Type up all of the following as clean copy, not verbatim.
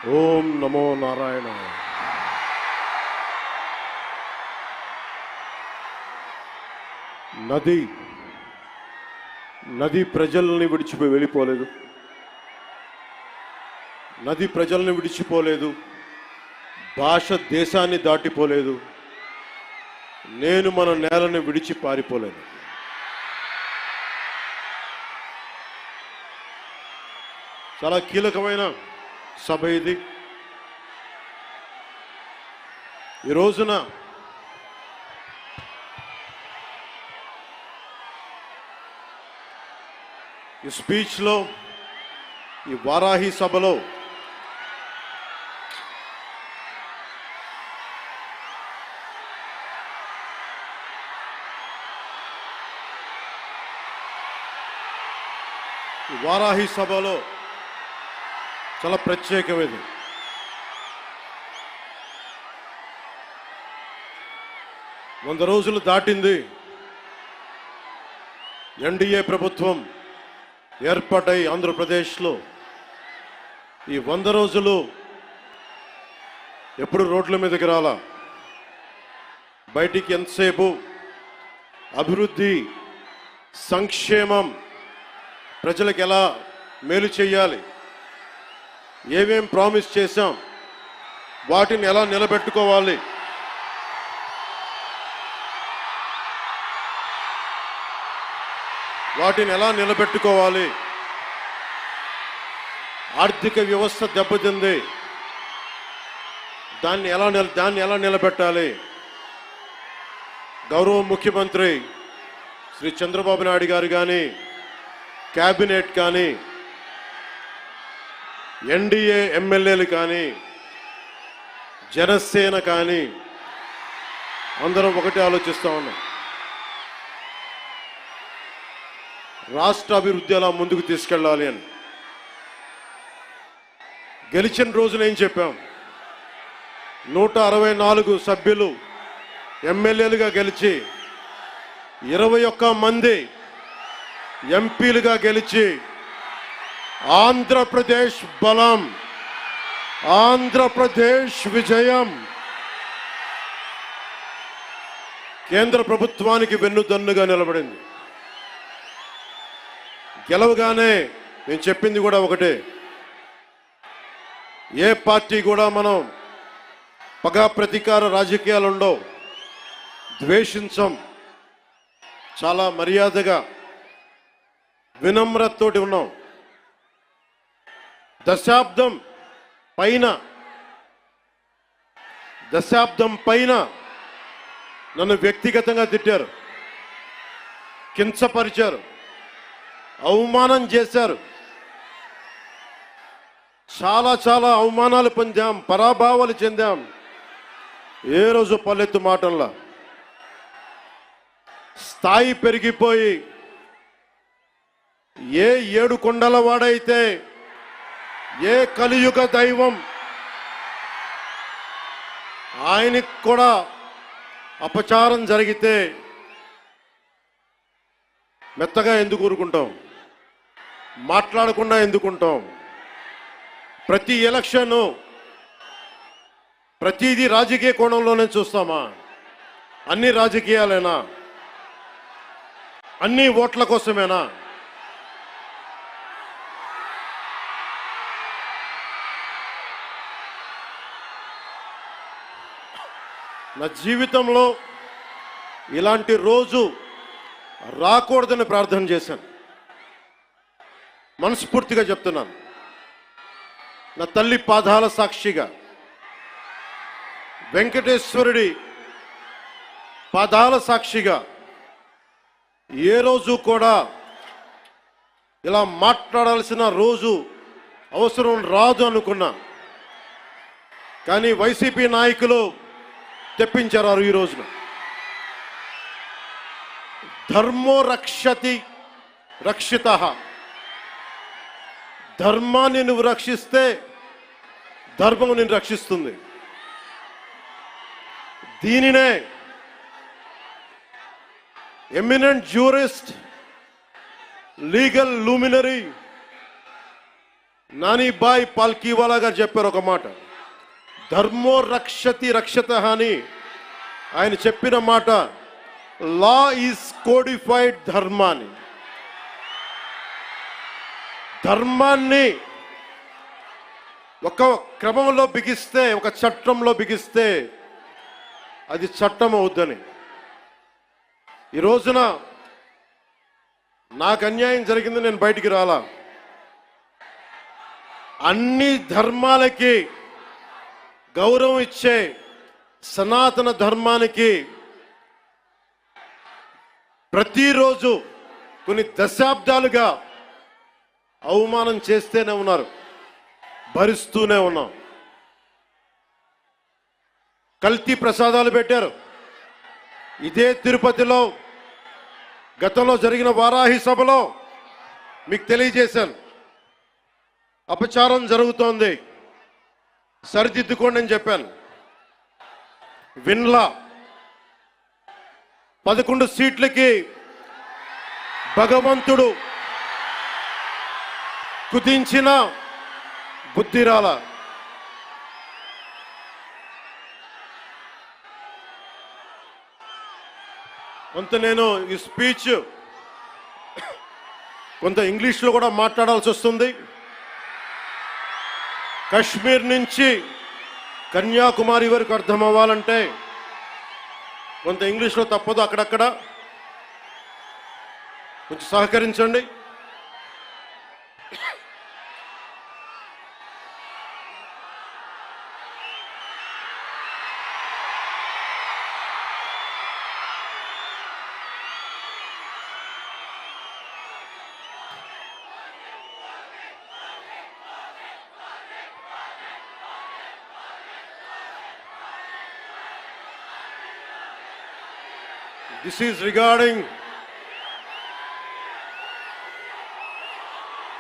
ఓం నమో నారాయణ. నది ప్రజల్ని విడిచిపోయి వెళ్ళిపోలేదు. నది ప్రజల్ని విడిచిపోలేదు. భాష దేశాన్ని దాటిపోలేదు. నేను మన నేలను విడిచి పారిపోలేదు. చాలా కీలకమైన సభ ఇది. ఈ రోజున ఈ స్పీచ్లో, ఈ వారాహి సభలో చాలా ప్రత్యేకమైనది. 100 రోజులు దాటింది. ఎన్డీఏ ప్రభుత్వం ఏర్పాటై ఆంధ్రప్రదేశ్లో ఈ 100 రోజులు ఎప్పుడు రోడ్ల మీదకి రాలా. బయటికి ఎంతసేపు అభివృద్ధి, సంక్షేమం, ప్రజలకు ఎలా మేలు చేయాలి, ఏమేం ప్రామిస్ చేశాం, వాటిని ఎలా నిలబెట్టుకోవాలి, ఆర్థిక వ్యవస్థ దెబ్బతింది, దాన్ని ఎలా నిలబెట్టాలి. గౌరవ ముఖ్యమంత్రి శ్రీ చంద్రబాబు నాయుడు గారు కానీ, క్యాబినెట్ కానీ, ఎన్డీఏ ఎమ్మెల్యేలు కానీ, జనసేన కానీ అందరం ఒకటే ఆలోచిస్తూ ఉన్నాం. రాష్ట్ర అభివృద్ధి ఎలా ముందుకు తీసుకెళ్ళాలి అని. గెలిచిన రోజున ఏం చెప్పాం? 164 సభ్యులు ఎమ్మెల్యేలుగా గెలిచి, 21 మంది ఎంపీలుగా గెలిచి, ఆంధ్రప్రదేశ్ బలం, ఆంధ్రప్రదేశ్ విజయం, కేంద్ర ప్రభుత్వానికి వెన్నుదన్నుగా నిలబడింది. గెలవగానే నేను చెప్పింది కూడా ఒకటే, ఏ పార్టీ కూడా మనం పగా ప్రతీకార రాజకీయాలు ఉండవు, ద్వేషించం, చాలా మర్యాదగా వినమ్రతతోటి ఉన్నాం. దశాబ్దం పైన నన్ను వ్యక్తిగతంగా తిట్టారు, కించపరిచారు, అవమానం చేశారు. చాలా అవమానాలు పొందాం, పరాభావాలు చెందాం. ఏ రోజు పల్లెత్తు మాటల్లా స్థాయి పెరిగిపోయి, ఏ 7 కొండల వాడైతే, ఏ కలియుగ దైవం ఆయనకి కూడా అపచారం జరిగితే మెత్తగా ఎందుకు ఊరుకుంటాం? మాట్లాడకుండా ఎందుకుంటాం? ప్రతి ఎలక్షను ప్రతిదీ రాజకీయ కోణంలోనే చూస్తామా? అన్ని రాజకీయాలేనా? అన్ని ఓట్ల కోసమేనా? నా జీవితంలో ఇలాంటి రోజు రాకూడదని ప్రార్థన చేశాను. మనస్ఫూర్తిగా చెప్తున్నాను. నా తల్లి పాదాల సాక్షిగా, వెంకటేశ్వరుడి పాదాల సాక్షిగా ఏ రోజు కూడా ఇలా మాట్లాడాల్సిన రోజు, అవసరం రాదు అనుకున్నా. కానీ వైసీపీ నాయకులు తెప్పించారు ఈ రోజున. ధర్మో రక్షతి రక్షితః. ధర్మాన్ని నువ్వు రక్షిస్తే ధర్మం నిన్ను రక్షిస్తుంది. దీనినే eminent jurist, legal luminary Nanabhoy Palkhivala గారు చెప్పారు ఒక మాట, ధర్మో రక్షతి రక్షత అని ఆయన చెప్పిన మాట, లా ఈజ్ కోడిఫైడ్ ధర్మాన్ని. ధర్మాన్ని ఒక క్రమంలో బిగిస్తే, ఒక చట్టంలో బిగిస్తే అది చట్టం అవుద్దని. ఈ రోజున నాకు అన్యాయం జరిగింది, నేను బయటికి రాలా. అన్ని ధర్మాలకి గౌరవం ఇచ్చే సనాతన ధర్మానికి ప్రతిరోజు కొన్ని దశాబ్దాలుగా అవమానం చేస్తూనే ఉన్నారు, భరిస్తూనే ఉన్నాం. కల్తీ ప్రసాదాలు పెట్టారు. ఇదే తిరుపతిలో గతంలో జరిగిన వారాహి సభలో మీకు తెలియజేశాను, అపచారం జరుగుతోంది, సరిదిద్దుకోండి అని చెప్పాను. విన్లా 11 సీట్లకి భగవంతుడు కుదించిన బుద్ధిరాల. కొంత నేను ఈ స్పీచ్ కొంత ఇంగ్లీష్లో కూడా మాట్లాడాల్సి వస్తుంది. కశ్మీర్ నుంచి కన్యాకుమారి వరకు అర్థం అవ్వాలంటే కొంత ఇంగ్లీష్లో తప్పదు, అక్కడక్కడ కొంచెం సహకరించండి. This is regarding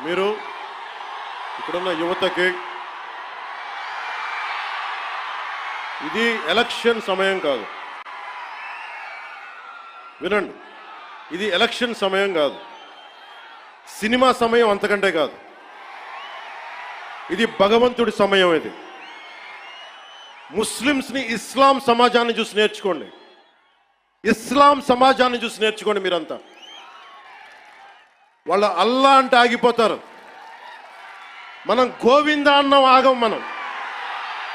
మీరు ఇక్కడున్న యువతకి, ఇది ఎలక్షన్ సమయం కాదు, వినండి, ఇది ఎలక్షన్ సమయం కాదు, సినిమా సమయం అంతకంటే కాదు, ఇది భగవంతుడి సమయం. ఇది ముస్లిమ్స్ని, ఇస్లాం సమాజాన్ని చూసి నేర్చుకోండి, ఇస్లాం సమాజాన్ని చూసి నేర్చుకోండి. మీరంతా వాళ్ళ అల్లా అంటే ఆగిపోతారు, మనం గోవింద అన్నం ఆగం.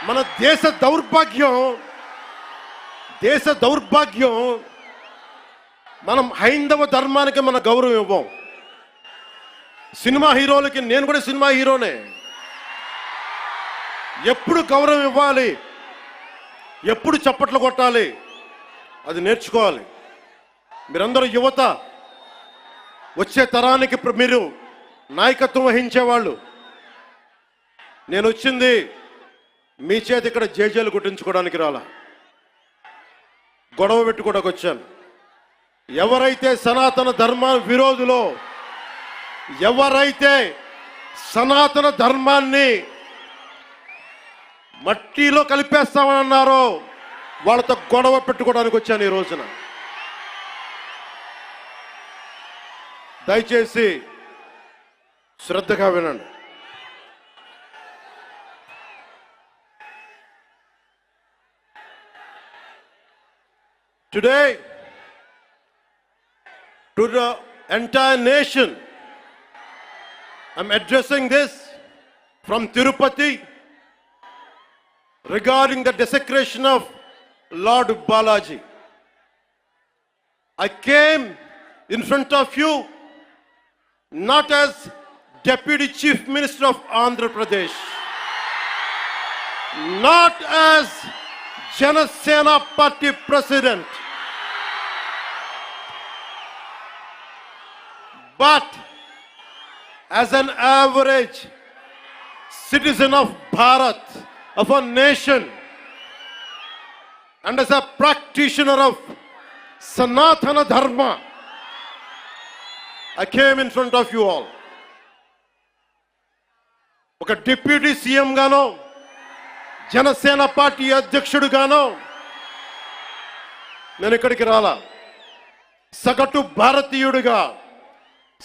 మన దేశ దౌర్భాగ్యం, మనం హైందవ ధర్మానికి మన గౌరవం ఇవ్వం. సినిమా హీరోలకి, నేను కూడా సినిమా హీరోనే, ఎప్పుడు గౌరవం ఇవ్వాలి, ఎప్పుడు చప్పట్లు కొట్టాలి, అది నేర్చుకోవాలి. మీరందరూ యువత, వచ్చే తరానికి మీరు నాయకత్వం వహించేవాళ్ళు. నేను వచ్చింది మీ చేతి ఇక్కడ జేజేలు కొట్టించుకోవడానికి రాలా, గొడవ పెట్టుకోవడానికి వచ్చాను. ఎవరైతే సనాతన ధర్మ విరోధులో, ఎవరైతే సనాతన ధర్మాన్ని మట్టిలో కలిపేస్తామని అన్నారో వాళ్ళతో గొడవ పెట్టుకోవడానికి వచ్చాను ఈ రోజున. దయచేసి శ్రద్ధగా వినండి. Today, to the entire nation, I'm addressing this from Tirupati regarding the desecration of Lord Balaji. I came in front of you not as Deputy Chief Minister of Andhra Pradesh, not as Janasena Party President, but as an average citizen of Bharat, of a nation, and as a practitioner of Sanatana Dharma, I came in front of you all. ఒక deputy CM గానో, Janasena party అధ్యక్షుడుగానో నేను ఇక్కడికి రాలా. సగటు భారతీయుడిగా,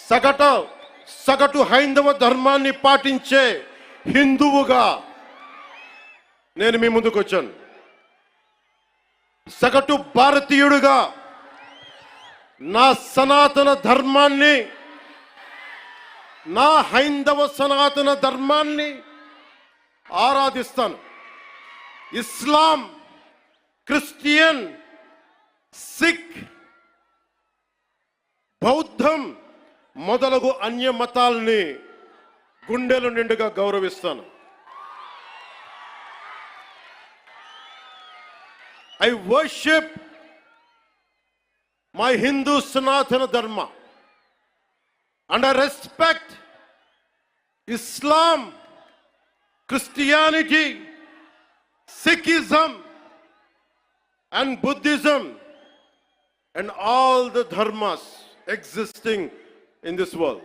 సగటు సగటు హైందవ ధర్మాన్ని పాటించే హిందువుగా నేను మీ ముందుకు వచ్చాను. సగటు భారతీయుడిగా నా సనాతన ధర్మాన్ని, నా హైందవ సనాతన ధర్మాన్ని ఆరాధిస్తాను. ఇస్లాం, క్రిస్టియన్, సిక్, బౌద్ధం మొదలగు అన్య మతాల్ని గుండెలు నిండుగా గౌరవిస్తాను. I worship my Hindu Sanatana Dharma and I respect Islam, Christianity, Sikhism and Buddhism and all the dharmas existing in this world.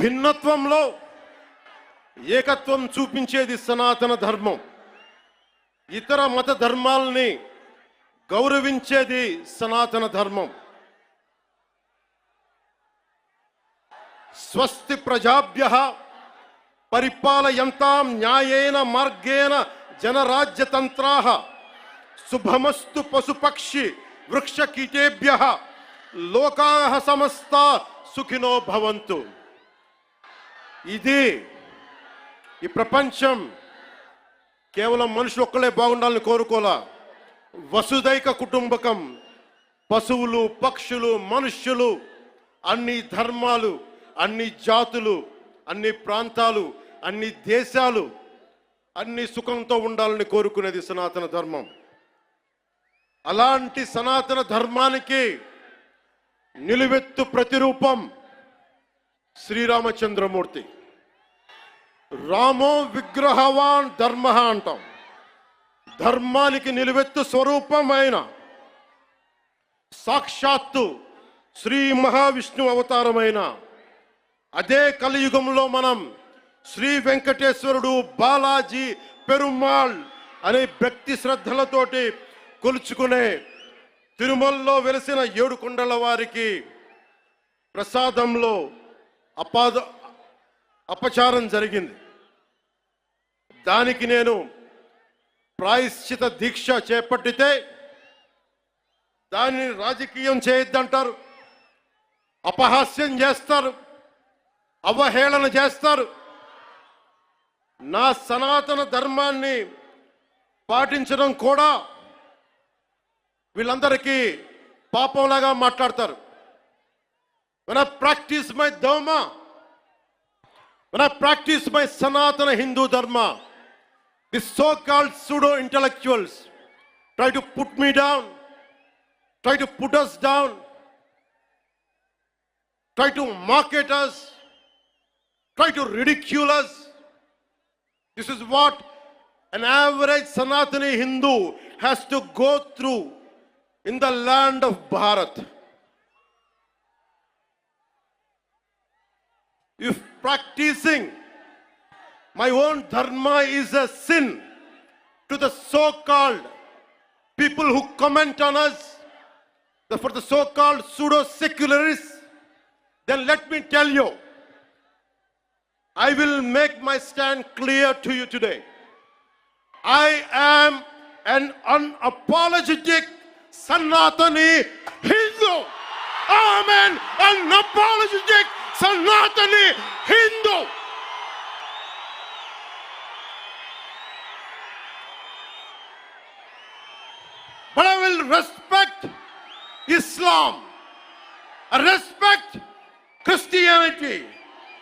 భిన్నత్వంలో ఏకత్వం చూపించేది సనాతన ధర్మం. ఇతర మత ధర్మాలని గౌరవించేది సనాతన ధర్మం. స్వస్తి ప్రజాభ్యః పరిపాలయంతాం న్యాయేన మార్గేణ జనరాజ్యతంత్రాః శుభమస్తు పశుపక్షి వృక్షకీటేభ్యః లోకాః సమస్తా సుఖినో భవంతు. ఇది ఈ ప్రపంచం కేవలం మనుషులు ఒక్కలే బాగుండాలని కోరుకోలా. వసుదైక కుటుంబకం, పశువులు, పక్షులు, మనుష్యులు, అన్ని ధర్మాలు, అన్ని జాతులు, అన్ని ప్రాంతాలు, అన్ని దేశాలు అన్ని సుఖంతో ఉండాలని కోరుకునేది సనాతన ధర్మం. అలాంటి సనాతన ధర్మానికి నిలువెత్తు ప్రతిరూపం శ్రీరామచంద్రమూర్తి. రామో విగ్రహవాన్ ధర్మ అంటాం. ధర్మానికి నిలువెత్తు స్వరూపమైన సాక్షాత్తు శ్రీ మహావిష్ణు అవతారమైన అదే కలియుగంలో మనం శ్రీ వెంకటేశ్వరుడు, బాలాజీ, పెరుమాళ్ అనే భక్తి శ్రద్ధలతోటి కొలుచుకునే తిరుమలలో వెలిసిన 7 కొండల వారికి ప్రసాదంలో అపచారం జరిగింది. దానికి నేను ప్రాయశ్చిత దీక్ష చేపట్టితే దానిని రాజకీయం చేయొద్దంటారు, అపహాస్యం చేస్తారు, అవహేళన చేస్తారు. నా సనాతన ధర్మాన్ని పాటించడం కూడా వీళ్ళందరికీ పాపంలాగా మాట్లాడతారు. When I practice my dharma, when I practice my Sanatana Hindu Dharma, the so-called pseudo-intellectuals try to put me down, try to put us down, try to mock at us, try to ridicule us. This is what an average Sanatani Hindu has to go through in the land of Bharat. If practicing my own dharma is a sin to the so-called people who comment on us, for the so-called pseudo-secularists, then let me tell you, I will make my stand clear to you today. I am an unapologetic Sanatani Hindu. I am an unapologetic Sanatani Hindu. But I will respect Islam. I respect Christianity.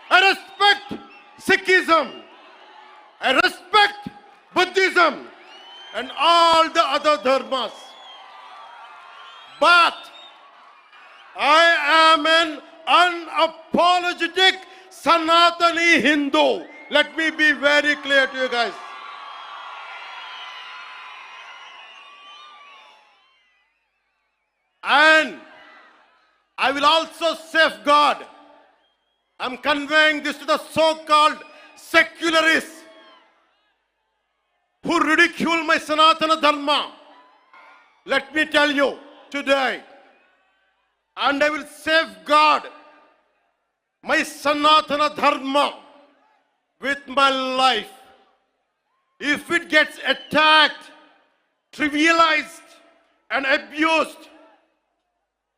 I respect Sikhism. I respect Buddhism and all the other dharmas. But I am an unapologetic Sanatani Hindu. Let me be very clear to you guys. And I will also safeguard I'm conveying this to the so-called secularists who ridicule my Sanatana Dharma. Let me tell you today, and I will safeguard my Sanatana Dharma with my life. If it gets attacked, trivialized, and abused,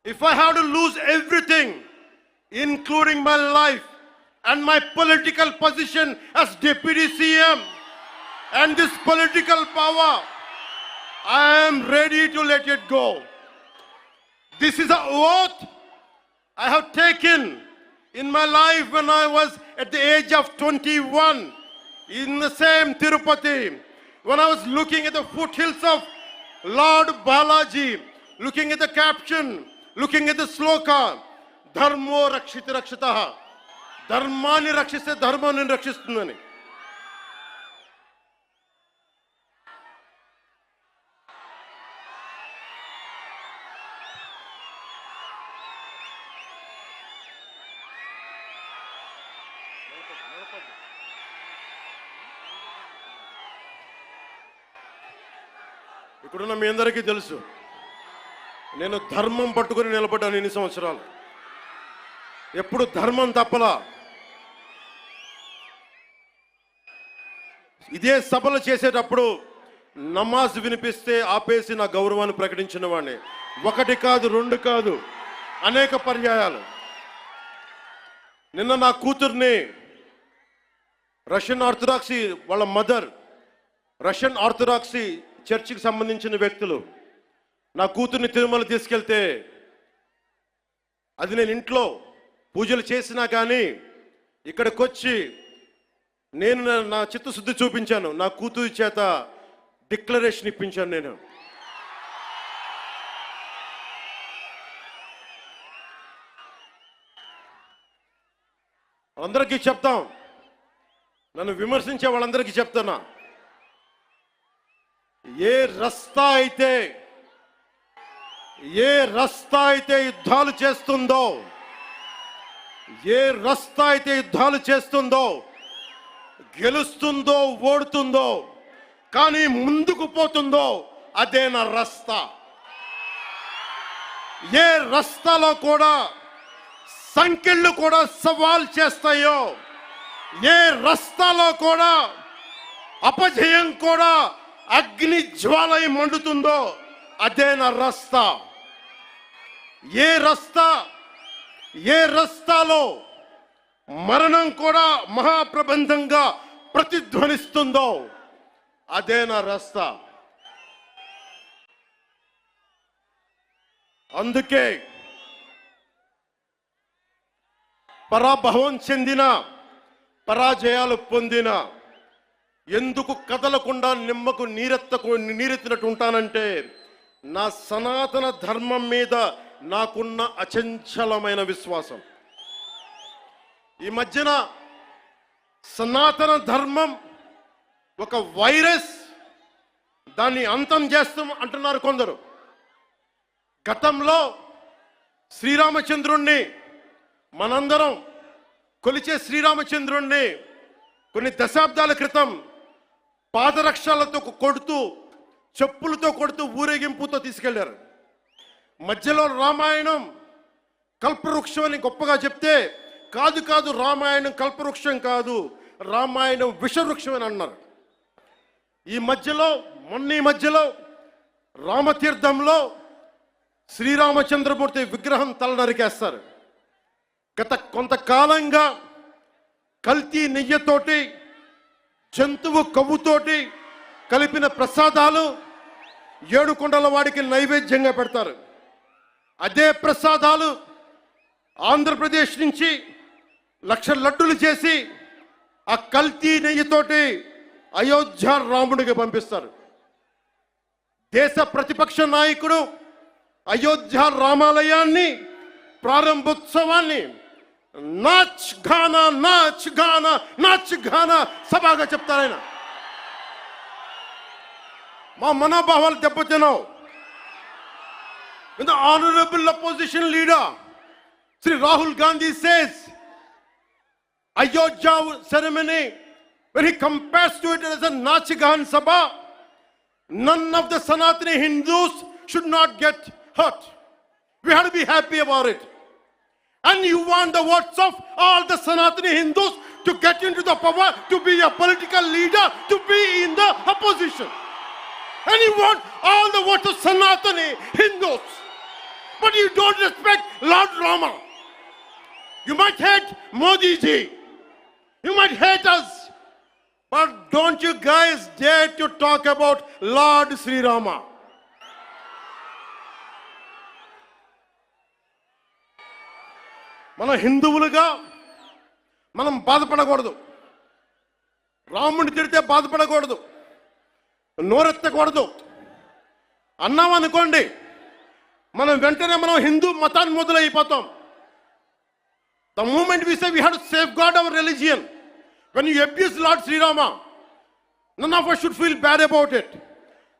if I have to lose everything, including my life and my political position as Deputy CM and this political power, I am ready to let it go. This is an oath I have taken in my life when I was at the age of 21 in the same Tirupati, when I was looking at the foothills of Lord Balaji, looking at the caption, looking at the sloka, Dharmo Rakshita Rakshitaha, Dharmani Rakshiste Dharmani Rakshistundani. ఇక్కడున్న మీ అందరికీ తెలుసు, నేను ధర్మం పట్టుకుని నిలబడ్డాను ఇన్ని సంవత్సరాలు. ఎప్పుడు ధర్మం తప్పలా. ఇదే సభలు చేసేటప్పుడు నమాజ్ వినిపిస్తే ఆపేసి నా గౌరవాన్ని ప్రకటించిన వాడిని. ఒకటి కాదు, రెండు కాదు, అనేక పర్యాయాలు. నిన్న నా కూతుర్ని రష్యన్ ఆర్థడాక్సీ వాళ్ళ మదర్, రష్యన్ ఆర్థడాక్సీ చర్చికి సంబంధించిన వ్యక్తులు నా కూతుర్ని తిరుమల తీసుకెళ్తే, అది నేను ఇంట్లో పూజలు చేసినా కానీ ఇక్కడికి వచ్చి నేను నా చిత్తశుద్ధి చూపించాను. నా కూతురి చేత డిక్లరేషన్ ఇప్పించాను. నేను అందరికీ చెప్తాం, నన్ను విమర్శించే వాళ్ళందరికీ చెప్తున్నా, ఏ రస్తా అయితే యుద్ధాలు చేస్తుందో, ఏ రస్తా అయితే యుద్ధాలు చేస్తుందో, గెలుస్తుందో ఓడుతుందో, కానీ ముందుకు పోతుందో, అదే నా రస్తా. ఏ రస్తాలో కూడా సంకెళ్ళు కూడా సవాల్ చేస్తాయో, ఏ రస్తాలో కూడా అపజయం కూడా అగ్ని జ్వాలై మండుతుందో, అదే నా రస్తా. ఏ రస్తాలో మరణం కూడా మహాప్రబంధంగా ప్రతిధ్వనిస్తుందో, అదే నా రస్తా. అందుకే పరాభవం చెందిన, పరాజయాలు పొందిన ఎందుకు కదలకుండా నిమ్మకు నీరెత్తినట్టు ఉంటానంటే, నా సనాతన ధర్మం మీద నాకున్న అచంచలమైన విశ్వాసం. ఈ మధ్యన సనాతన ధర్మం ఒక వైరస్, దాన్ని అంతం చేస్తాం అంటున్నారు కొందరు. గతంలో శ్రీరామచంద్రుణ్ణి, మనందరం కొలిచే శ్రీరామచంద్రుణ్ణి కొన్ని దశాబ్దాల క్రితం పాదరక్షలతో కొడుతూ, చెప్పులతో కొడుతూ, ఊరేగింపుతో తీసుకెళ్లారు. మధ్యలో రామాయణం కల్పవృక్షం అని గొప్పగా చెప్తే, కాదు రామాయణం కల్పవృక్షం కాదు, రామాయణం విషవృక్షం అని అన్నారు. ఈ మధ్యలో రామతీర్థంలో శ్రీరామచంద్రమూర్తి విగ్రహం తల నరికేస్తారు. గత కొంతకాలంగా కల్తీ నెయ్యితోటి, జంతువు కొవ్వుతోటి కలిపిన ప్రసాదాలు ఏడుకొండల వాడికి నైవేద్యంగా పెడతారు. అదే ప్రసాదాలు ఆంధ్రప్రదేశ్ నుంచి 1,00,000 లడ్డులు చేసి ఆ కల్తీ నెయ్యితోటి అయోధ్య రాముడికి పంపిస్తారు. దేశ ప్రతిపక్ష నాయకుడు అయోధ్య రామాలయాన్ని ప్రారంభోత్సవాన్ని నాచ్ గానా సభగా చెప్తారాయన. మా మనోభావాలు దెబ్బతిన్నావు. The honorable opposition leader Sri Rahul Gandhi says Ayodhya ceremony, when he compares to it as a Nachigahan Sabha, none of the Sanatani Hindus should not get hurt. We have to be happy about it. And you want the votes of all the Sanatani Hindus to get into the power, to be a political leader, to be in the opposition. And you want all the votes of Sanatani Hindus. But you don't respect Lord Rama. You might hate Modi ji. You might hate us. But don't you guys dare to talk about Lord Sri Rama. మన హిందువులుగా మనం బాధపడకూడదు. రాముడిని తిడితే బాధపడకూడదు, నోరెత్తకూడదు. అన్నాం అనుకోండి, మనం వెంటనే మనం హిందూ మతాన్ని మొదలైపోతాం. The moment we say we have to safeguard our religion, when you abuse Lord Sri Rama, none of us should feel bad about it.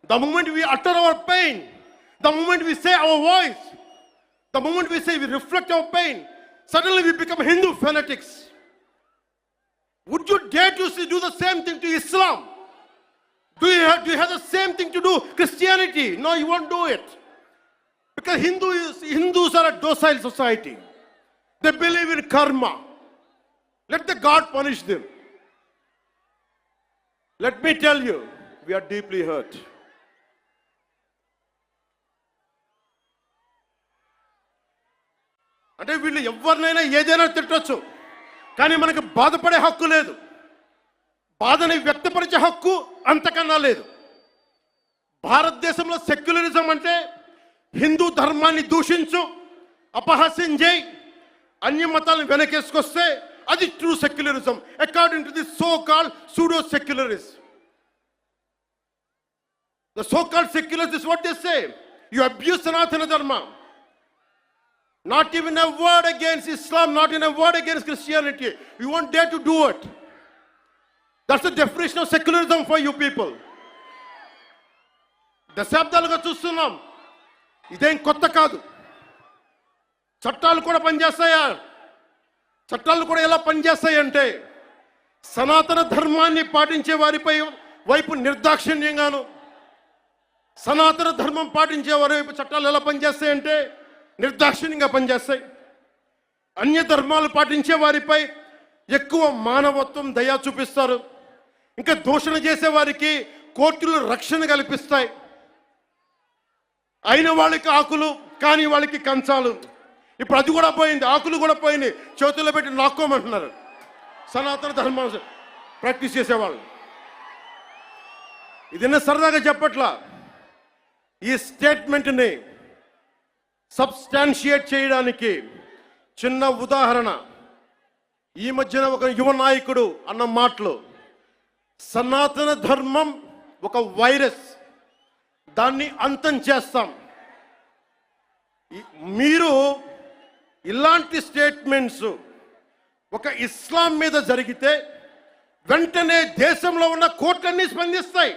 The moment we utter our pain, the moment we say our voice, the moment we say we reflect our pain, suddenly we become Hindu fanatics. Would you dare to do the same thing to Islam? Do you have the same thing to do Christianity? No, you won't do it. Because Hindus are a docile society. They believe in karma. Let the God punish them. Let me tell you, we are deeply hurt. అంటే వీళ్ళు ఎవరినైనా ఏదైనా తిట్టొచ్చు, కానీ మనకు బాధపడే హక్కు లేదు. బాధని వ్యక్తపరిచే హక్కు అంతకన్నా లేదు. భారతదేశంలో సెక్యులరిజం అంటే హిందూ ధర్మాన్ని దూషించు, అపహాస్యం చేయి, అన్య మతాలను వెనకేసుకొస్తే అది true secularism according to the so called pseudo secularist. The so called secularists is what they say. You abuse Sanatana Dharma. Not even a word against Islam, not even a word against Christianity. You won't dare to do it. That's the definition of secularism for you people. దశాబ్దాలుగా చూస్తున్నాం, ఇదేం కొత్త కాదు. చట్టాలు కూడా పనిచేస్తాయా? చట్టాలు కూడా ఎలా పనిచేస్తాయంటే సనాతన ధర్మాన్ని పాటించే వారిపై వైపు నిర్దాక్షిణ్యంగాను, సనాతన ధర్మం పాటించే వారి వైపు చట్టాలు ఎలా పనిచేస్తాయంటే నిర్దాక్షిణ్యంగా పనిచేస్తాయి. అన్య ధర్మాలు పాటించే వారిపై ఎక్కువ మానవత్వం, దయ చూపిస్తారు. ఇంకా దూషణ చేసే వారికి కోర్టులు రక్షణ కల్పిస్తాయి. అయిన వాళ్ళకి ఆకులు, కాని వాళ్ళకి కంచాలు. ఇప్పుడు అది కూడా పోయింది, ఆకులు కూడా పోయింది, చేతుల్లో పెట్టి నాక్కోమంటున్నారు సనాతన ధర్మం ప్రాక్టీస్ చేసేవాళ్ళు. ఇదన్నా సరదాగా చెప్పట్లా. ఈ స్టేట్మెంట్ని సబ్స్టాన్షియేట్ చేయడానికి చిన్న ఉదాహరణ. ఈ మధ్యన ఒక యువ నాయకుడు అన్న మాటలు, సనాతన ధర్మం ఒక వైరస్, దాన్ని అంతం చేస్తాం. మీరు ఇలాంటి స్టేట్మెంట్స్ ఒక ఇస్లాం మీద జరిగితే వెంటనే దేశంలో ఉన్న కోర్టులన్నీ స్పందిస్తాయి,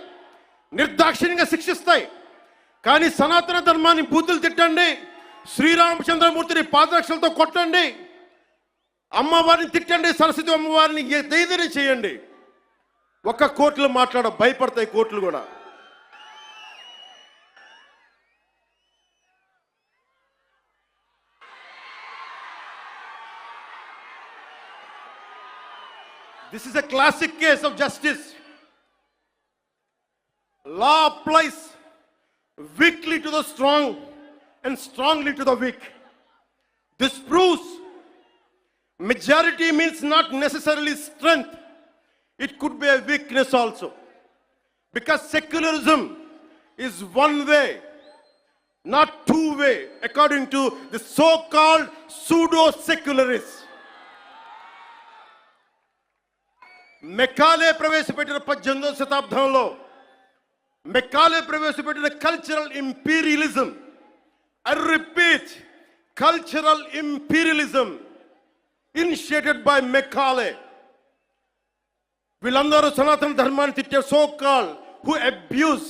నిర్దాక్షిణ్యంగా శిక్షిస్తాయి. కానీ సనాతన ధర్మాన్ని బూతులు తిట్టండి, శ్రీరామచంద్రమూర్తిని పాదరక్షలతో కొట్టండి, అమ్మవారిని తిట్టండి, సరస్వతి అమ్మవారిని ఏదైనా చేయండి, ఒక్క కోర్టులు భయపడతాయి కోర్టులు కూడా. This is a classic case of justice. Law applies weakly to the strong and strongly to the weak. This proves majority means not necessarily strength. It could be a weakness also. Because secularism is one way, not two way, according to the so-called pseudo-secularists. Macaulay ప్రవేశపెట్టిన 18వ శతాబ్దంలో Macaulay ప్రవేశపెట్టిన cultural imperialism, I repeat, cultural imperialism initiated by Macaulay. వీళ్ళందరూ సనాతన ధర్మాన్ని తిట్టే so call who abuse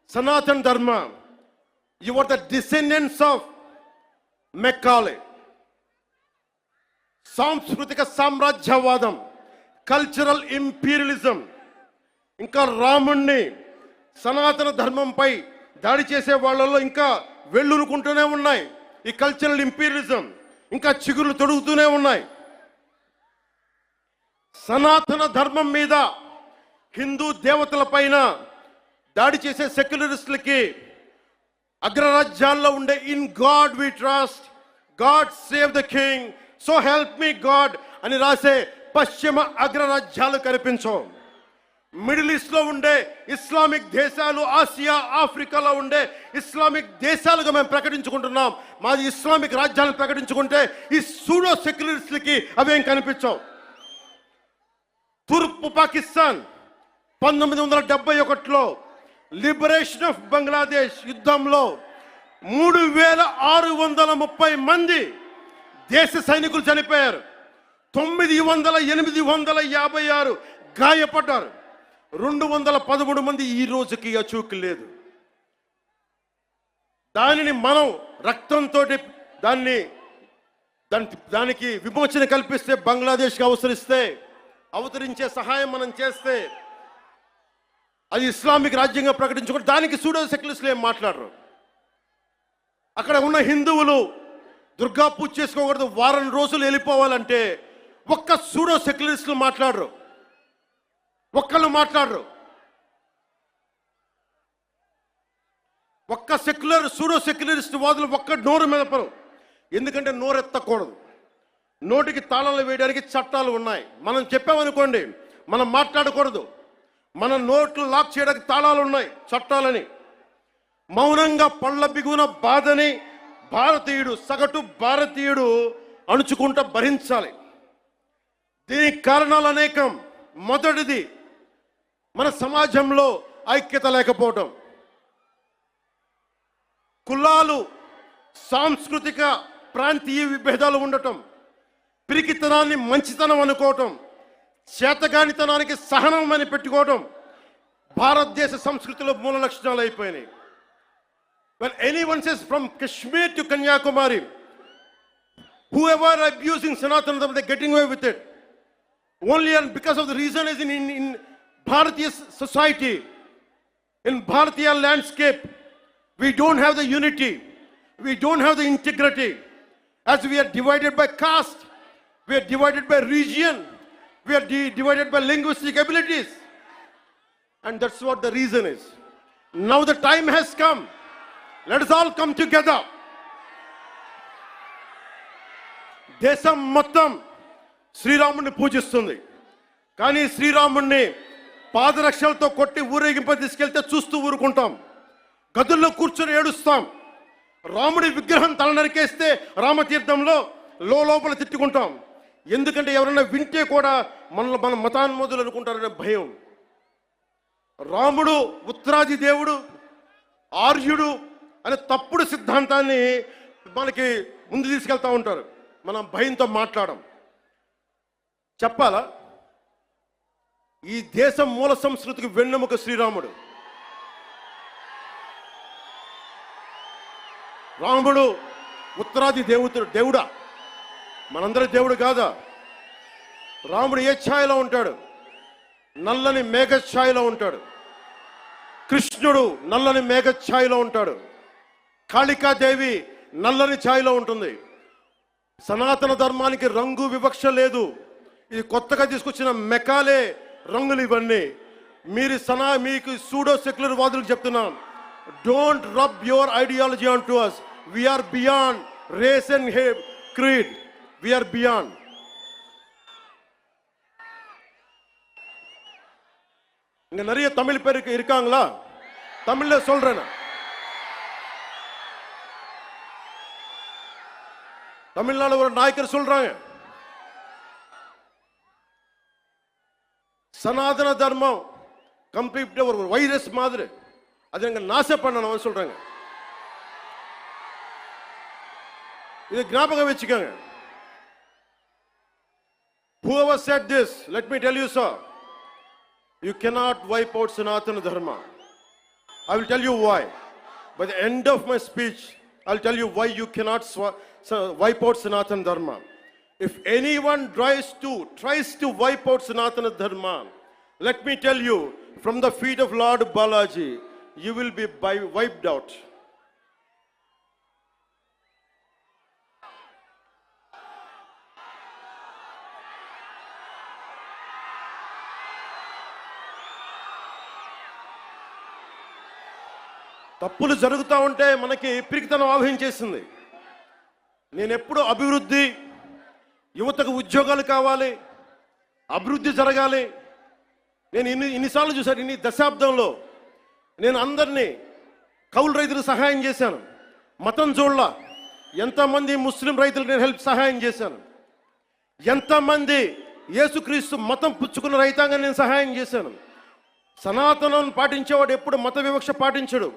Sanatana Dharma, you are the descendants of Macaulay. సాంస్కృతిక సామ్రాజ్యవాదం, cultural imperialism, ఇంకా రాముణ్ణి సనాతన ధర్మంపై దాడి చేసే వాళ్ళలో ఇంకా వెళ్ళునుకుంటూనే ఉన్నాయి. ఈ కల్చరల్ ఇంపీరియలిజం ఇంకా చిగురులు తొడుగుతూనే ఉన్నాయి. సనాతన ధర్మం మీద, హిందూ దేవతల పైన దాడి చేసే సెక్యులరిస్టులకి అగ్రరాజ్యాల్లో ఉండే in God we trust, God save the king, so help me God అని రాసే పశ్చిమ అగ్రరాజ్యాలు కనిపించవు. మిడిల్ ఈస్ట్లో ఉండే ఇస్లామిక్ దేశాలు, ఆసియా, ఆఫ్రికాలో ఉండే ఇస్లామిక్ దేశాలుగా మేము ప్రకటించుకుంటున్నాం. మాది ఇస్లామిక్ రాజ్యాలను ప్రకటించుకుంటే ఈ సూడో సెక్యులరిస్టులకి అవేం కనిపించవు. తూర్పు పాకిస్తాన్ 1971లో లిబరేషన్ ఆఫ్ బంగ్లాదేశ్ యుద్ధంలో 3630 మంది దేశ సైనికులు చనిపోయారు. 856 గాయపడ్డారు. 213 మంది ఈ రోజుకి అచూకు లేదు. దానిని మనం రక్తంతో దానికి విమోచన కల్పిస్తే, బంగ్లాదేశ్కి అవతరించే సహాయం మనం చేస్తే, అది ఇస్లామిక్ రాజ్యంగా ప్రకటించుకుంటే దానికి సూడో సెక్యులరిస్టులు ఏం మాట్లాడరు. అక్కడ ఉన్న హిందువులు దుర్గా పూజ చేసుకోకూడదు, వారం రోజులు వెళ్ళిపోవాలంటే ఒక్క సూడో సెక్యులరిస్టులు మాట్లాడరు. ఒక్కళ్ళు మాట్లాడరు. ఒక్క సూడో సెక్యులరిస్ట్ వాదులు ఒక్క నోరు మెదపరు. ఎందుకంటే నోరెత్తకూడదు. నోటికి తాళాలు వేయడానికి చట్టాలు ఉన్నాయి. మనం చెప్పామనుకోండి, మనం మాట్లాడకూడదు. మన నోట్లు లాక్ చేయడానికి తాళాలు ఉన్నాయి, చట్టాలని. మౌనంగా పళ్ళ బిగున బాధని సగటు భారతీయుడు అణుచుకుంటూ భరించాలి. దీనికి కారణాలు అనేకం. మొదటిది, మన సమాజంలో ఐక్యత లేకపోవటం. కులాలు, సాంస్కృతిక ప్రాంతీయ విభేదాలు ఉండటం, పిరికితనాన్ని మంచితనం అనుకోవటం, చేతగానితనానికి సహనం అని పెట్టుకోవటం భారతదేశ సంస్కృతిలో మూల లక్షణాలు అయిపోయినాయి. When anyone says from Kashmir to Kanyakumari, whoever are abusing Sanatana Dharma, they're getting away with it. Only and because of the reason is in Bharatiya society, in Bharatiya landscape, we don't have the unity, we don't have the integrity. As we are divided by caste, we are divided by region, we are divided by linguistic abilities. And that's what the reason is. Now the time has come. Let us all come together. దేశం మొత్తం శ్రీరాముడిని పూజిస్తుంది. కానీ శ్రీరాముడిని పాదరక్షలతో కొట్టి ఊరేగింప తీసుకెళ్తే చూస్తూ ఊరుకుంటాం. గదుల్లో కూర్చొని ఏడుస్తాం. రాముడి విగ్రహం తల నరికేస్తే రామతీర్థంలో లోపల తిట్టుకుంటాం. ఎందుకంటే ఎవరైనా వింటే కూడా మన మతాన్మోదులు అనుకుంటారనే భయం. రాముడు ఉత్తరాది దేవుడు, ఆర్యుడు అనే తప్పుడు సిద్ధాంతాన్ని మనకి ముందు తీసుకెళ్తా ఉంటారు. మనం భయంతో మాట్లాడం. చెప్పాలా, ఈ దేశం మూల సంస్కృతికి వెన్నెముక శ్రీరాముడు. రాముడు ఉత్తరాది దేవుడా? మనందరి దేవుడు కాదా? రాముడు ఏ ఛాయలో ఉంటాడు? నల్లని మేఘ ఛాయలో ఉంటాడు. కృష్ణుడు నల్లని మేఘ ఛాయలో ఉంటాడు. కాళికాదేవి నల్లని ఛాయలో ఉంటుంది. సనాతన ధర్మానికి రంగు వివక్ష లేదు. ఇది కొత్తగా తీసుకొచ్చిన మెకాలే రంగులు ఇవన్నీ. మీకు సూడో సెక్యులర్ వాదులకు చెప్తున్నాం, don't rub your ideology on to us. We are beyond race and creed. We are beyond. இங்க நிறைய தமிழ் பேர் இருக்காங்களா? தமிழ்ல சொல்றேன். தமிழ்நாடு ஒரு நாயக்கர் சொல்றாங்க, சனாதன தர்மம் கம்ப்ளீட் ஒரு வைரஸ் மாதிரி, அது எங்க நாச பண்ணணும் சொல்றாங்க. இது ஞாபகம் வச்சுக்கோங்க. Whoever said this, let me tell you, sir, you cannot wipe out Sanatana Dharma. I will tell you why. By the end of my speech, I'll tell you why you cannot wipe out Sanatana Dharma. If anyone tries to wipe out Sanatana Dharma, let me tell you, from the feet of Lord Balaji, you will be wiped out. తప్పులు జరుగుతూ ఉంటే మనకి పిరికితనం ఆవహించేసింది. నేను ఎప్పుడు అభివృద్ధి, యువతకు ఉద్యోగాలు కావాలి, అభివృద్ధి జరగాలి. నేను ఇన్నిసార్లు చూశాను. ఇన్ని దశాబ్దంలో నేను అందరినీ కౌలు రైతులకు సహాయం చేశాను. మతం చూడలా. ఎంతమంది ముస్లిం రైతులకు నేను సహాయం చేశాను. ఎంతమంది యేసుక్రీస్తు మతం పుచ్చుకున్న రైతాంగం నేను సహాయం చేశాను. సనాతనం పాటించేవాడు ఎప్పుడు మత వివక్ష పాటించడు.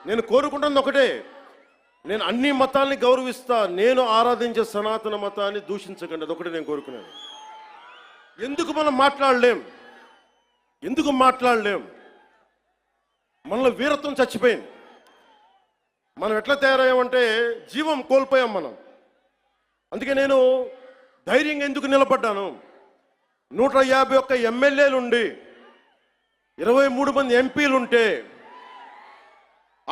నేను కోరుకుంటున్నది ఒకటే, నేను అన్ని మతాల్ని గౌరవిస్తా, నేను ఆరాధించే సనాతన మతాన్ని దూషించకండి. అదొకటి నేను కోరుకున్నాను. ఎందుకు మనం మాట్లాడలేం? మనలో వీరత్వం చచ్చిపోయింది. మనం ఎట్లా తయారయ్యామంటే జీవం కోల్పోయాం మనం. అందుకే నేను ధైర్యంగా ఎందుకు నిలబడ్డాను? 151 ఎమ్మెల్యేలుండి 23 మంది ఎంపీలుంటే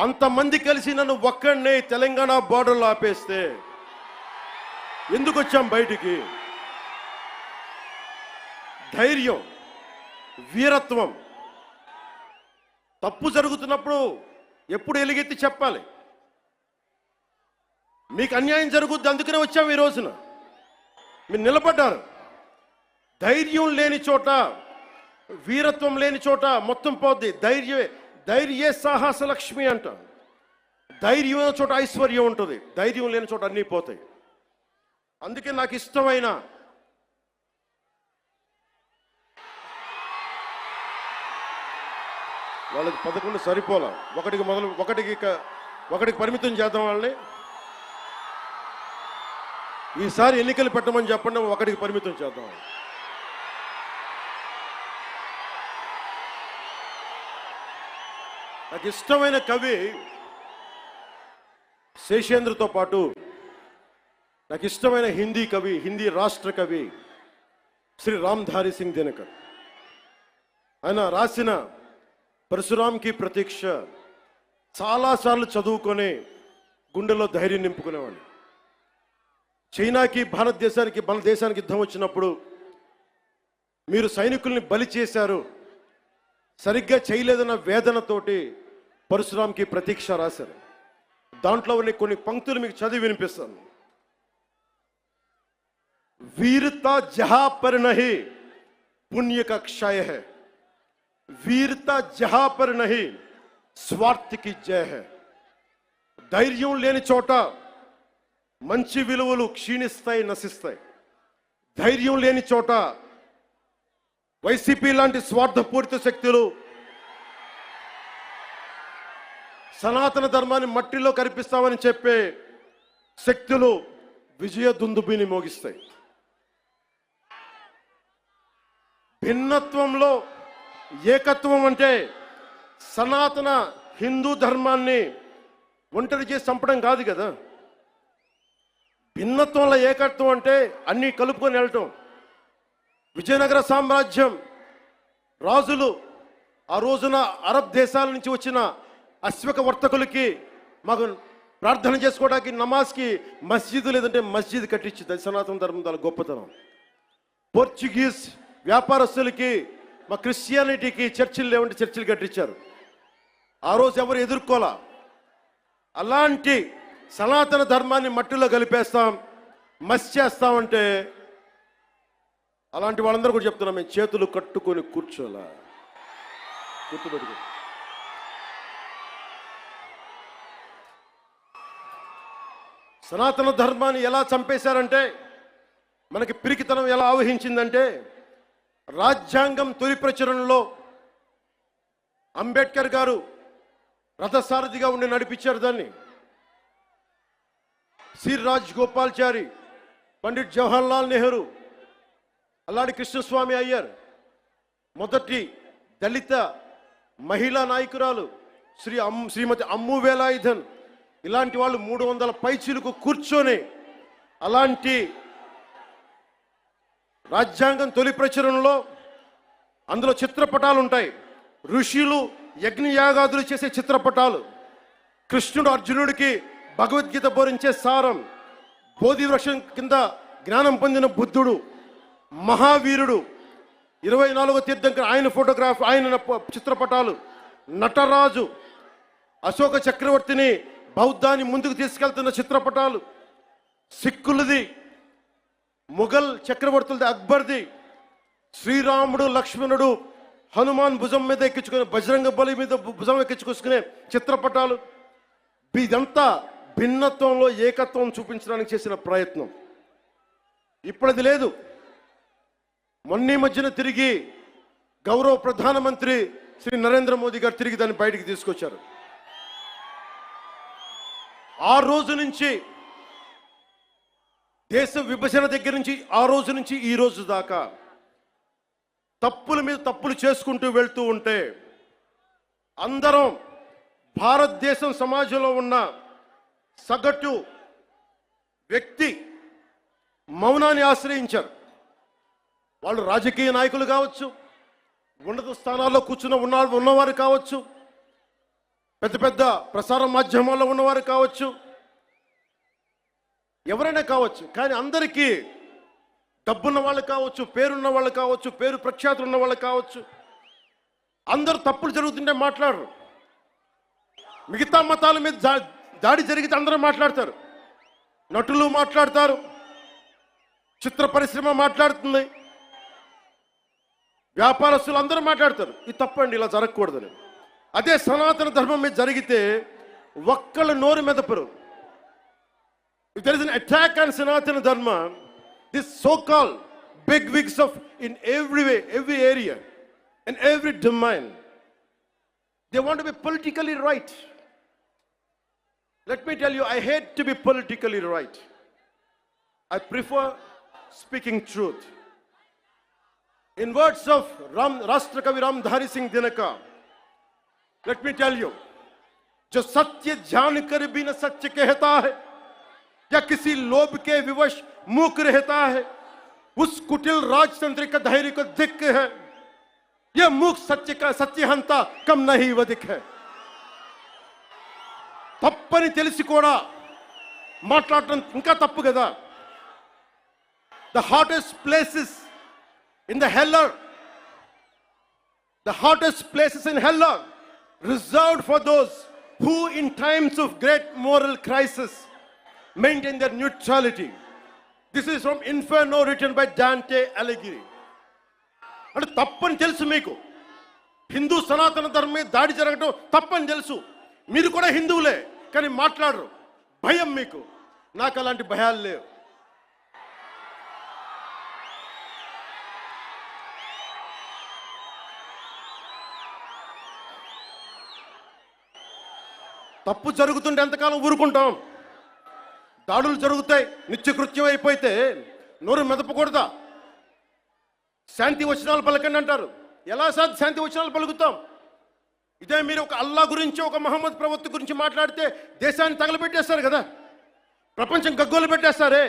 అంతమంది కలిసి నన్ను ఒక్కడినే తెలంగాణ బార్డర్లో ఆపేస్తే ఎందుకు వచ్చాం బయటికి? ధైర్యం, వీరత్వం. తప్పు జరుగుతున్నప్పుడు ఎప్పుడు ఎలుగెత్తి చెప్పాలి. మీకు అన్యాయం జరుగుద్ది, అందుకనే వచ్చాము ఈ రోజున. మీరు నిలబడ్డారు. ధైర్యం లేని చోట, వీరత్వం లేని చోట మొత్తం పోద్ది. ధైర్యే సాహస లక్ష్మి అంట. ధైర్యం ఉన్న చోట ఐశ్వర్యం ఉంటుంది, ధైర్యం లేని చోట అన్నీ పోతాయి. అందుకే నాకు ఇష్టమైన వాళ్ళకి 11 సరిపోలా. ఒకటికి పరిమితం చేద్దాం వాళ్ళని. ఈసారి ఎన్నికలు పెట్టమని చెప్పండి, ఒకటికి పరిమితం చేద్దాం. నాకు ఇష్టమైన కవి శేషేంద్రతో పాటు నాకు ఇష్టమైన హిందీ కవి, హిందీ రాష్ట్ర కవి శ్రీ రామ్ధారి సింగ్ దినకర్. ఆయన రాసిన పరశురాంకి ప్రతీక్ష చాలాసార్లు చదువుకొని గుండెలో ధైర్యం నింపుకునేవాడిని. చైనాకి మన దేశానికి యుద్ధం వచ్చినప్పుడు మీరు సైనికుల్ని బలి చేశారు, సరిగ్గా చేయలేదన్న వేదనతోటి పరశురాంకి ప్రతీక్ష రాశారు. దాంట్లో కొన్ని పంక్తులు మీకు చదివి వినిపిస్తాను. वीरता जहां पर नहीं पुण्य का क्षय है, वीरता जहां पर नहीं स्वार्थ की जय है. ధైర్యం లేని చోట మంచి విలువలు క్షీణిస్తాయి, నశిస్తాయి. ధైర్యం లేని చోట వైసీపీ లాంటి స్వార్థపూరిత శక్తులు సనాతన ధర్మాన్ని మట్టిలో కరిపిస్తామని చెప్పే శక్తులు విజయ దుందుబిని మోగిస్తాయి. భిన్నత్వంలో ఏకత్వం అంటే సనాతన హిందూ ధర్మాన్ని ఒంటరి చేసి చంపడం కాదు కదా. భిన్నత్వంలో ఏకత్వం అంటే అన్నీ కలుపుకొని వెళ్ళటం. విజయనగర సామ్రాజ్యం రాజులు ఆ రోజున అరబ్ దేశాల నుంచి వచ్చిన అశ్వక వర్తకులకి మాకు ప్రార్థన చేసుకోవడానికి నమాజ్కి మస్జిద్ లేదంటే మస్జిద్ కట్టించింది. అది సనాతన ధర్మం దాని గొప్పతనం. పోర్చుగీస్ వ్యాపారస్తులకి మా క్రిస్టియానిటీకి చర్చిలు లేవంటే చర్చిలు కట్టించారు. ఆ రోజు ఎవరు ఎదుర్కోలా. అలాంటి సనాతన ధర్మాన్ని మట్టిలో కలిపేస్తాం, మస్ చేస్తామంటే అలాంటి వాళ్ళందరూ కూడా చెప్తున్నాం, మేము చేతులు కట్టుకొని కూర్చోలా. గుర్తుపెట్టుకో. సనాతన ధర్మాన్ని ఎలా చంపేశారంటే, మనకి పిరికితనం ఎలా ఆవహించిందంటే, రాజ్యాంగం తొలి ప్రచురణలో అంబేద్కర్ గారు రథసారథిగా ఉండి నడిపించారు దాన్ని. శ్రీ రాజగోపాల్చారి, పండిట్ జవహర్లాల్ నెహ్రూ, అల్లాడి కృష్ణస్వామి అయ్యర్, మొదటి దళిత మహిళా నాయకురాలు శ్రీమతి అమ్ము వేలాయుధన్, ఇలాంటి వాళ్ళు 300 పైచీలకు కూర్చొని అలాంటి రాజ్యాంగం తొలి ప్రచురణలో అందులో చిత్రపటాలు ఉంటాయి. ఋషులు యజ్ఞయాగాదులు చేసే చిత్రపటాలు, కృష్ణుడు అర్జునుడికి భగవద్గీత బోధించే సారం, బోధి వృక్షం కింద జ్ఞానం పొందిన బుద్ధుడు, మహావీరుడు, 24వ తీర్థంకర్ ఆయన ఫోటోగ్రాఫ్, ఆయన చిత్రపటాలు, నటరాజు, అశోక చక్రవర్తిని బౌద్ధాన్ని ముందుకు తీసుకెళ్తున్న చిత్రపటాలు, సిక్కులది, ముఘల్ చక్రవర్తులది, అక్బర్ది, శ్రీరాముడు లక్ష్మణుడు హనుమాన్ భుజం మీద ఎక్కించుకునే, బజరంగ బలి మీద భుజం ఎక్కించుకొసుకునే చిత్రపటాలు. ఇదంతా భిన్నత్వంలో ఏకత్వం చూపించడానికి చేసిన ప్రయత్నం. ఇప్పుడది లేదు. మొన్న మధ్యన తిరిగి గౌరవ ప్రధానమంత్రి శ్రీ నరేంద్ర మోదీ గారు తిరిగి దాన్ని బయటికి తీసుకొచ్చారు. ఆ రోజు నుంచి, దేశ విభజన దగ్గర నుంచి ఆ రోజు నుంచి ఈ రోజు దాకా తప్పుల మీద తప్పులు చేసుకుంటూ వెళ్తూ ఉంటే అందరం భారతదేశం సమాజంలో ఉన్న సగటు వ్యక్తి మౌనాన్ని ఆశ్రయించారు. వాళ్ళు రాజకీయ నాయకులు కావచ్చు, ఉన్నత స్థానాల్లో కూర్చున్న ఉన్నవారు కావచ్చు, పెద్ద పెద్ద ప్రసార మాధ్యమాల్లో ఉన్నవారు కావచ్చు, ఎవరైనా కావచ్చు. కానీ అందరికీ డబ్బున్న వాళ్ళు కావచ్చు, పేరున్న వాళ్ళు కావచ్చు, పేరు ప్రఖ్యాతులు ఉన్న వాళ్ళు కావచ్చు, అందరూ తప్పులు జరుగుతుంటే మాట్లాడరు. మిగతా మతాల మీద దాడి జరిగితే అందరూ మాట్లాడతారు. నటులు మాట్లాడతారు, చిత్ర పరిశ్రమ మాట్లాడుతుంది, వ్యాపారస్తులు అందరూ మాట్లాడతారు. ఇది తప్పండి, ఇలా జరగకూడదని. అదే సనాతన ధర్మం మీద జరిగితే ఒక్కళ్ళ నోరు మెదపరు. If there is an attack on Sanatana Dharma, this so-called big wigs of in every way, every area, and every domain, they want to be politically right. Let me tell you, I hate to be politically right. I prefer speaking truth. In words of Rashtrakavi Ramdhari Singh Dinaka, let me tell you, जो सत्य जान कर भी न सत्य कहता है या किसी लोभ के विवश मूक रहता है, उस कुटिल राजतंत्र का धैर्य को धिक्क है. यह मूक सत्य का सत्यहंता कम नहीं वधिक है. తప్పని తెలిసి కూడా మాట్లాడటం ఇంకా తప్పు కదా. The hottest places in the hell are, the hottest places in hell are reserved for those who in times of great moral crisis maintain their neutrality. This is from Inferno written by Dante Alighieri. అంటే తప్పని తెలుసు మీకు, హిందూ సనాతన ధర్మం మీద దాడి జరగడం తప్పని తెలుసు, మీరు కూడా హిందువులే కానీ మాట్లాడరు. భయం మీకు. నాకు అలాంటి భయాలు లేవు. తప్పు జరుగుతుంటే ఎంతకాలం ఊరుకుంటాం? దాడులు జరుగుతాయి, నిత్యకృత్యం అయిపోతే నోరు మెదపకూడదా? శాంతి వచనాలు పలకండి అంటారు. ఎలా శాంతి వచనాలు పలుకుతాం? ఇదే మీరు ఒక అల్లా గురించి, ఒక మహమ్మద్ ప్రవక్త గురించి మాట్లాడితే దేశాన్ని తగలబెట్టేస్తారు కదా, ప్రపంచం గగ్గోలు పెట్టేస్తారే.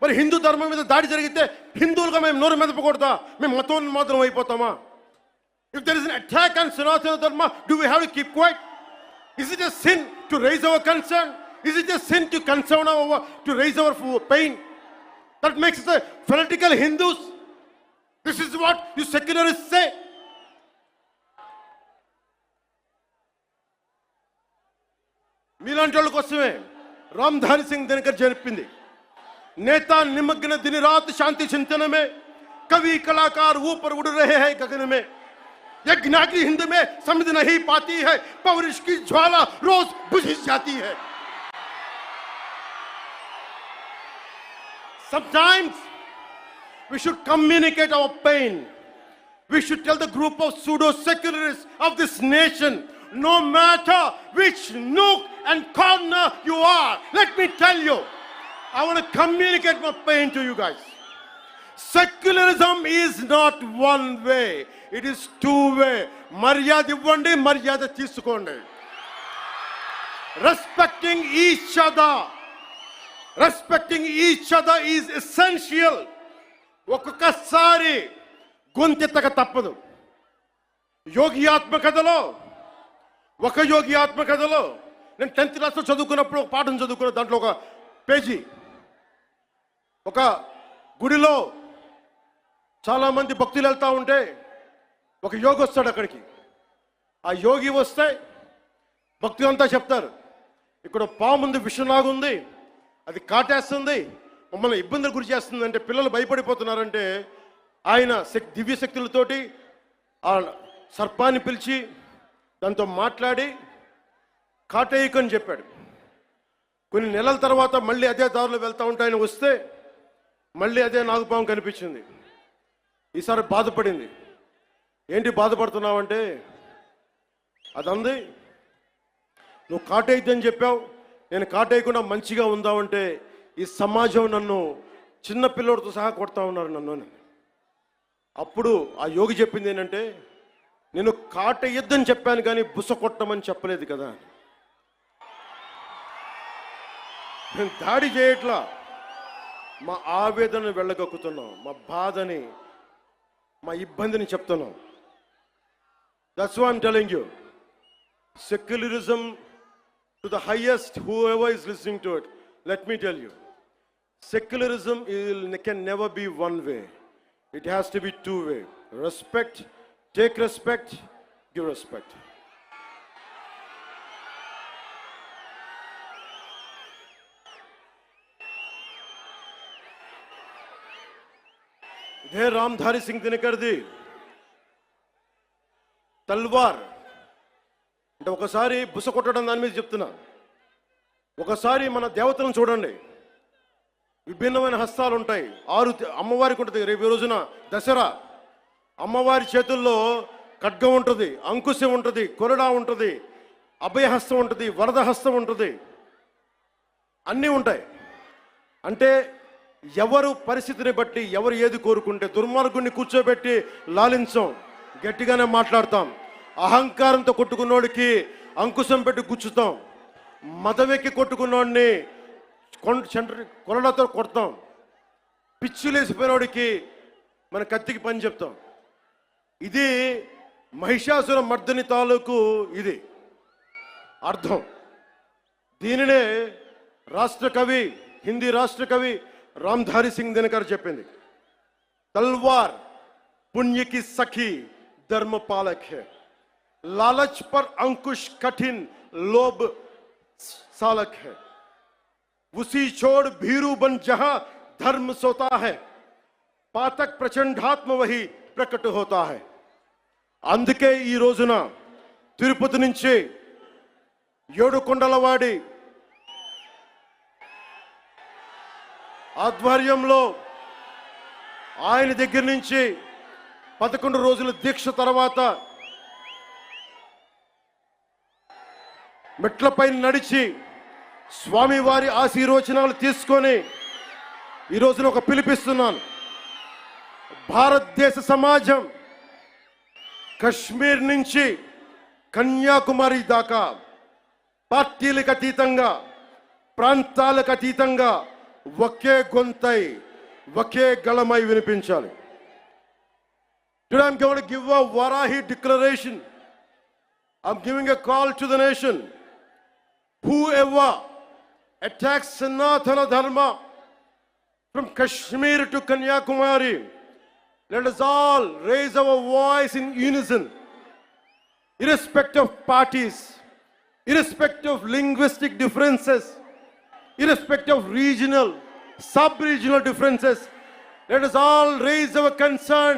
మరి హిందూ ధర్మం మీద దాడి జరిగితే హిందువులుగా మేము నోరు మెదపకూడదా? మేము మతోన్మాదం అయిపోతామా? If there is an attack on Sanatana Dharma, do we have to keep quiet? Is it a sin to raise our concern? Is it a sin to concern to raise our pain? That makes us fanatical Hindus. This is what you secularists say. మీలాంటి వాళ్ళ కోసమే రామ్ధారి సింగ్ దినకర్ చెప్పింది, నేతా నిమగ్న दिन रात शांति चिंतन में, कवि कलाकार ऊपर उड़ रहे हैं गगन में. यज्ञाग्नि हिंद में समझ नहीं पाती है, पौरुष की ज्वाला रोज बुझ जाती है. Sometimes we should communicate our pain. We should tell the group of pseudo-secularists of this nation, no matter which nook and corner you are, let me tell you, I want to communicate my pain to you guys. Secularism is not one way, it is two way. Maryada ivvandi, maryada teesukondi. Respecting each other is essential ఒక్కొక్కసారి గొంతెత్తక తప్పదు. యోగి ఆత్మకథలో ఒక యోగి ఆత్మకథలో నేను 10th క్లాస్లో చదువుకున్నప్పుడు ఒక పాఠం చదువుకున్న దాంట్లో ఒక పేజీ, ఒక గుడిలో చాలామంది భక్తులు వెళ్తూ ఉంటే ఒక యోగి వస్తాడు అక్కడికి. ఆ యోగి వస్తే భక్తులంతా చెప్తారు, ఇక్కడ పాముంది, విషనాగుంది, అది కాటేస్తుంది, మమ్మల్ని ఇబ్బందులు గురి చేస్తుంది అంటే పిల్లలు భయపడిపోతున్నారంటే ఆయన దివ్య శక్తులతోటి ఆ సర్పాన్ని పిలిచి దాంతో మాట్లాడి కాటేయకని చెప్పాడు. కొన్ని నెలల తర్వాత మళ్ళీ అదే దారిలో వెళ్తూ ఉంటే ఆయన వస్తే మళ్ళీ అదే నాగుపాము కనిపించింది. ఈసారి బాధపడింది. ఏంటి బాధపడుతున్నావంటే, అదంది నువ్వు కాటేయద్దని చెప్పావు, నేను కాటేయకుండా మంచిగా ఉందామంటే ఈ సమాజం నన్ను చిన్న పిల్లోడితో సహా కొడతా ఉన్నారు నన్ను. అప్పుడు ఆ యోగి చెప్పింది ఏంటంటే, నేను కాటేయద్దని చెప్పాను కానీ బుస కొట్టమని చెప్పలేదు కదా. నేను దాడి చేయట్లా, మా ఆవేదనను వెళ్ళగక్కుతున్నాం, మా బాధని, మా ఇబ్బందిని చెప్తున్నాం. That's why I'm telling you, secularism to the highest, whoever is listening to it, let me tell you, secularism can never be one way. It has to be two way. Respect, take respect, give respect. ఇదే రామ్ధారి సింగ్ దినకర్ది తల్వార్ అంటే ఒకసారి బుస కొట్టడం దాని మీద చెప్తున్నా. ఒకసారి మన దేవతలను చూడండి, విభిన్నమైన హస్తాలు ఉంటాయి. 6 అమ్మవారికి ఉంటుంది. రేపు రోజున దసరా, అమ్మవారి చేతుల్లో ఖడ్గం ఉంటుంది, అంకుశం ఉంటుంది, కొరడా ఉంటుంది, అభయహస్తం ఉంటుంది, వరద హస్తం ఉంటుంది, అన్నీ ఉంటాయి. అంటే ఎవరు పరిస్థితిని బట్టి ఎవరు ఏది కోరుకుంటే, దుర్మార్గుడిని కూర్చోబెట్టి లాలించం, గట్టిగానే మాట్లాడతాం. అహంకారంతో కొట్టుకున్నోడికి అంకుశం పెట్టి గుచ్చుతాం, మదవెక్కి కొట్టుకున్నోడిని కొరడాతో కొడతాం, పిచ్చులేసిపోయినోడికి మన కత్తికి పని చెప్తాం. ఇది మహిషాసుర మర్దని తాలూకు ఇది అర్థం. దీనినే రాష్ట్ర కవి, హిందీ రాష్ట్ర కవి రామ్ధారి సింగ్ దినకర్ చెప్పింది, तलवार पुण्य की सखी धर्म पालक है, लालच पर अंकुश कठिन लोभ सालक है, उसी छोड़ भीरू बन जहां धर्म सोता है, पातक प्रचंडात्म वही प्रकट होता है. అందుకే ఈ రోజున తిరుపతి నుంచి ఏడుకొండలవాడి ఆధ్వర్యంలో ఆయన దగ్గర నుంచి 11 రోజుల దీక్ష తర్వాత మెట్లపై నడిచి స్వామివారి ఆశీర్వచనాలు తీసుకొని ఈ రోజున ఒక పిలిపిస్తున్నాను. భారతదేశ సమాజం కశ్మీర్ నుంచి కన్యాకుమారి దాకా పార్టీలకు అతీతంగా ప్రాంతాలకు అతీతంగా ఒకే గొంతై ఒకే గళమై వినిపించాలి. Today I'm going to give a Varahi declaration. I'm giving a call to the nation. Whoever attacks Sanatana Dharma from Kashmir to Kanyakumari, let us all raise our voice in unison, irrespective of parties, irrespective of linguistic differences, irrespective of regional, sub-regional differences. Let us all raise our concern,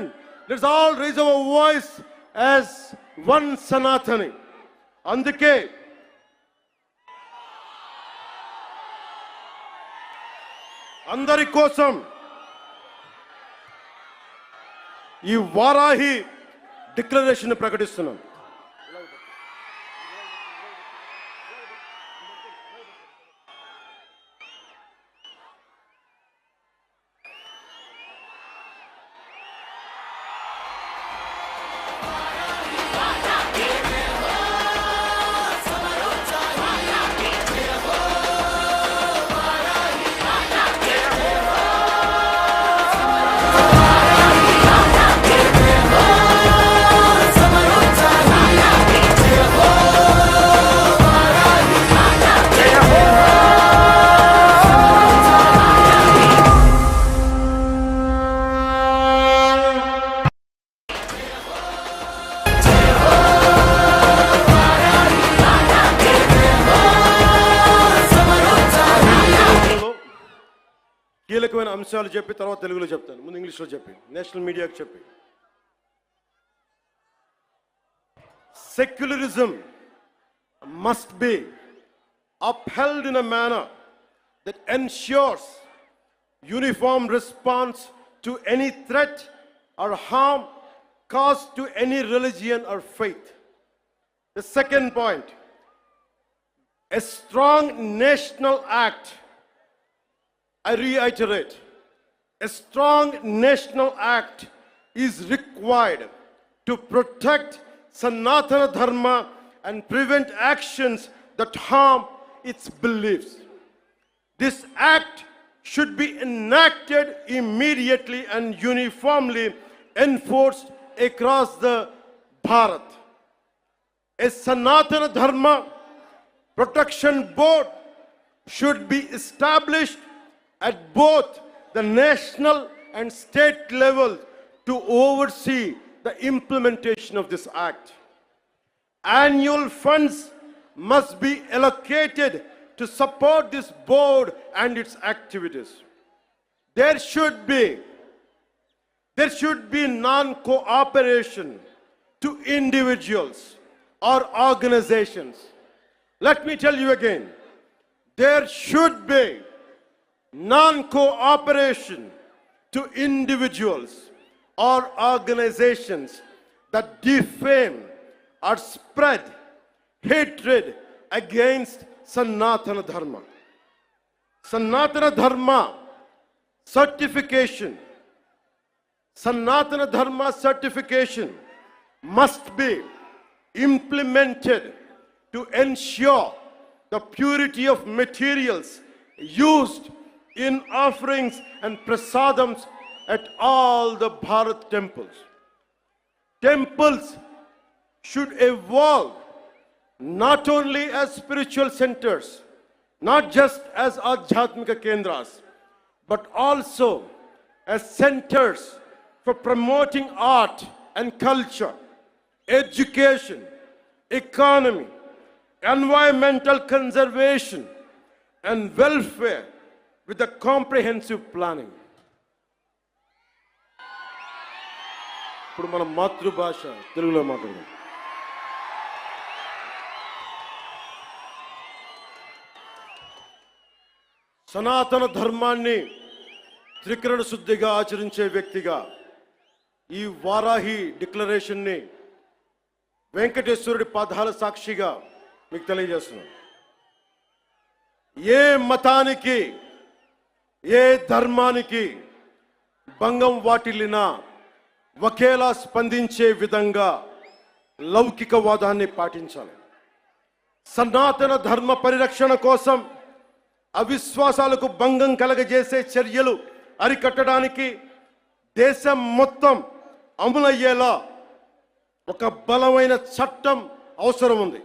let us all raise our voice as one Sanatani. Andike andari kosam ఈ Varahi declaration ప్రకటిస్తున్నాం. కీలకమైన అంశాలు చెప్పి తర్వాత తెలుగులో చెప్తాను. ముందు ఇంగ్లీష్లో చెప్పి నేషనల్ మీడియాకి చెప్పి. Secularism must be upheld in a manner that ensures uniform response to any threat or harm caused to any religion or faith. The second point, a strong national act, I reiterate, a strong national act is required to protect Sanatana Dharma and prevent actions that harm its beliefs. This act should be enacted immediately and uniformly enforced across the Bharat. A Sanatana Dharma Protection Board should be established at both the national and state levels to oversee the implementation of this act. Annual funds must be allocated to support this board and its activities. There should be non-cooperation to individuals or organizations. Let me tell you again, there should be non-cooperation to individuals or organizations that defame or spread hatred against Sanatana Dharma. Sanatana Dharma certification must be implemented to ensure the purity of materials used in offerings and prasadams at all the Bharat temples. Temples should evolve not only as spiritual centers, not just as Adhyatmika Kendras, but also as centers for promoting art and culture, education, economy, environmental conservation, and welfare with a comprehensive planning. ఇప్పుడు మన మాతృభాష తెలుగులో మాట్లాడదాం. సనాతన ధర్మాన్ని త్రికరణ శుద్ధిగా ఆచరించే వ్యక్తిగా ఈ వారాహి డిక్లరేషన్ని వెంకటేశ్వరుడి పాదాల సాక్షిగా మీకు తెలియజేస్తున్నాను. ఏ మతానికి ఏ ధర్మానికి భంగం వాటిల్లినా ఒకేలా స్పందించే విధంగా లౌకికవాదాన్ని పాటించాలి. సనాతన ధర్మ పరిరక్షణ కోసం అవిశ్వాసాలకు భంగం కలగజేసే చర్యలు అరికట్టడానికి దేశం మొత్తం అమలయ్యేలా ఒక బలమైన చట్టం అవసరం ఉంది.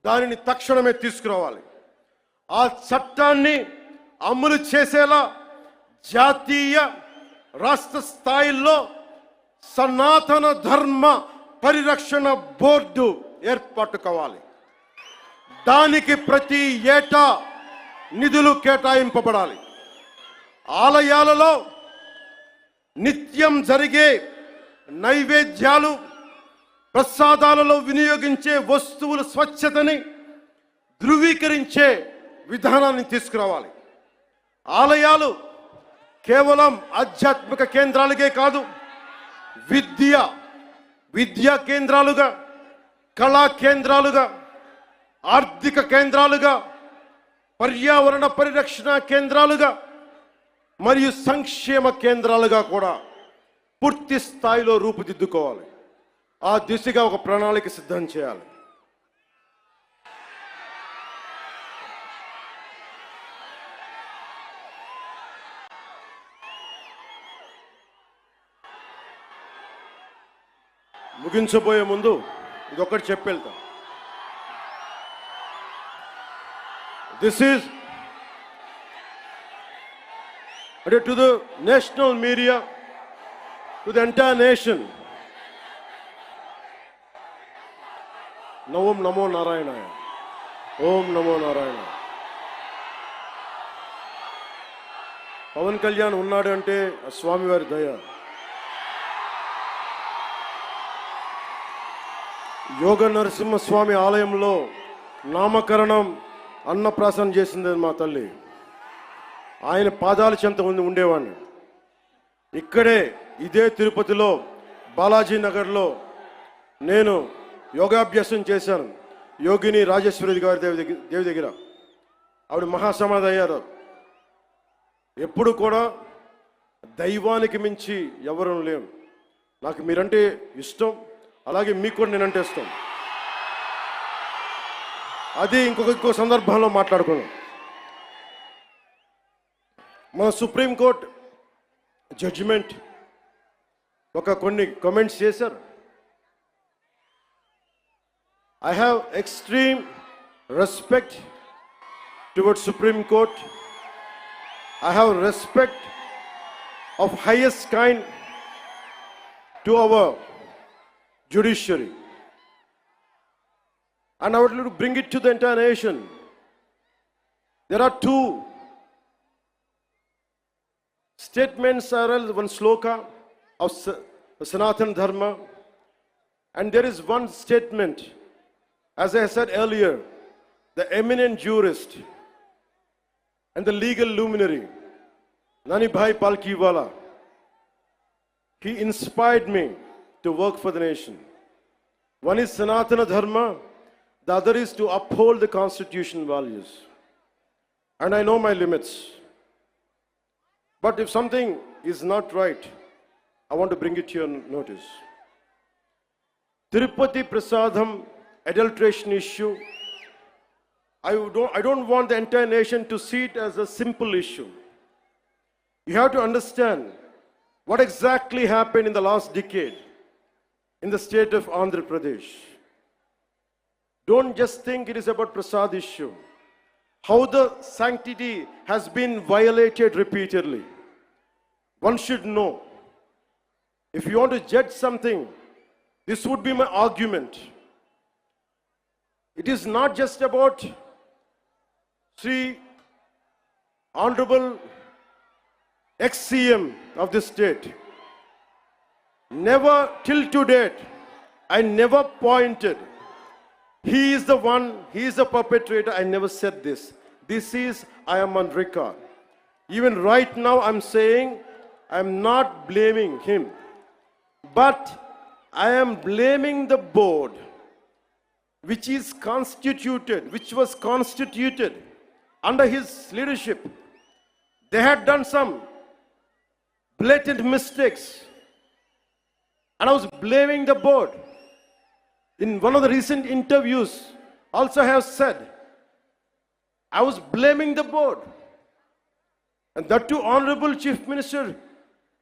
దానిని తక్షణమే తీసుకురావాలి. ఆ చట్టాన్ని అమలు చేసేలా జాతీయ రాష్ట్ర స్థాయిల్లో సనాతన ధర్మ పరిరక్షణ బోర్డు ఏర్పాటు కావాలి. దానికి ప్రతి ఏటా నిధులు కేటాయింపబడాలి. ఆలయాలలో నిత్యం జరిగే నైవేద్యాలు, ప్రసాదాలలో వినియోగించే వస్తువుల స్వచ్ఛతని ధృవీకరించే విధానాన్ని తీసుకురావాలి. ఆలయాలు కేవలం ఆధ్యాత్మిక కేంద్రాలకే కాదు, విద్యా కేంద్రాలుగా, కళా కేంద్రాలుగా, ఆర్థిక కేంద్రాలుగా, పర్యావరణ పరిరక్షణ కేంద్రాలుగా మరియు సంక్షేమ కేంద్రాలుగా కూడా పూర్తి స్థాయిలో రూపుదిద్దుకోవాలి. ఆ దిశగా ఒక ప్రణాళిక సిద్ధం చేయాలి. ముగించబోయే ముందు ఇదొకటి చెప్పెళ్తా. This is to the national media, to the entire nation. Om Namo Narayana. Om Namo Narayana. Pawan Kalyan ఉన్నాడు అంటే ఆ స్వామివారి దయ. యోగ నరసింహస్వామి ఆలయంలో నామకరణం అన్నప్రాసన చేసింది మా తల్లి. ఆయన పాదాల చెంత ఉండేవాడిని. ఇక్కడే ఇదే తిరుపతిలో బాలాజీ నగర్లో నేను యోగాభ్యాసం చేశాను. యోగిని రాజేశ్వరి గారి దేవి దగ్గర ఆవిడ మహాసమాధి అయ్యారు. ఎప్పుడు కూడా దైవానికి మించి ఎవరు లేము. నాకు మీరంటే ఇష్టం, అలాగే మీకు కూడా నేనంటే ఇష్టం. అది ఇంకో సందర్భంలో మాట్లాడుకున్నాం. మన సుప్రీంకోర్టు జడ్జిమెంట్ కొన్ని కామెంట్స్ చేశారు. I have extreme respect towards Supreme Court. I have respect of highest kind to our judiciary. And I would like to bring it to the entire nation. There are two statements, one sloka of Sanatana Dharma, and there is one statement, as I said earlier, the eminent jurist and the legal luminary, Nani Bhai Palkiwala, he inspired me to work for the nation. One is Sanatana Dharma, the other is to uphold the constitution values. And I know my limits. But if something is not right, I want to bring it to your notice. Tirupati Prasadam adulteration issue, I don't want the entire nation to see it as a simple issue. You have to understand what exactly happened in the last decade in the state of Andhra Pradesh. Don't just think it is about Prasad issue. How the sanctity has been violated repeatedly. One should know. If you want to judge something, this would be my argument. It is not just about Sri Honorable ex-CM of this state. Never till to date, I never pointed. He is the one, he is the perpetrator. I never said this. This is, I am on record. Even right now I'm saying, I'm not blaming him. But I am blaming the board, which was constituted under his leadership. They had done some blatant mistakes. And I was blaming the board. In one of the recent interviews, also I have said, I was blaming the board. And that too, Honorable Chief Minister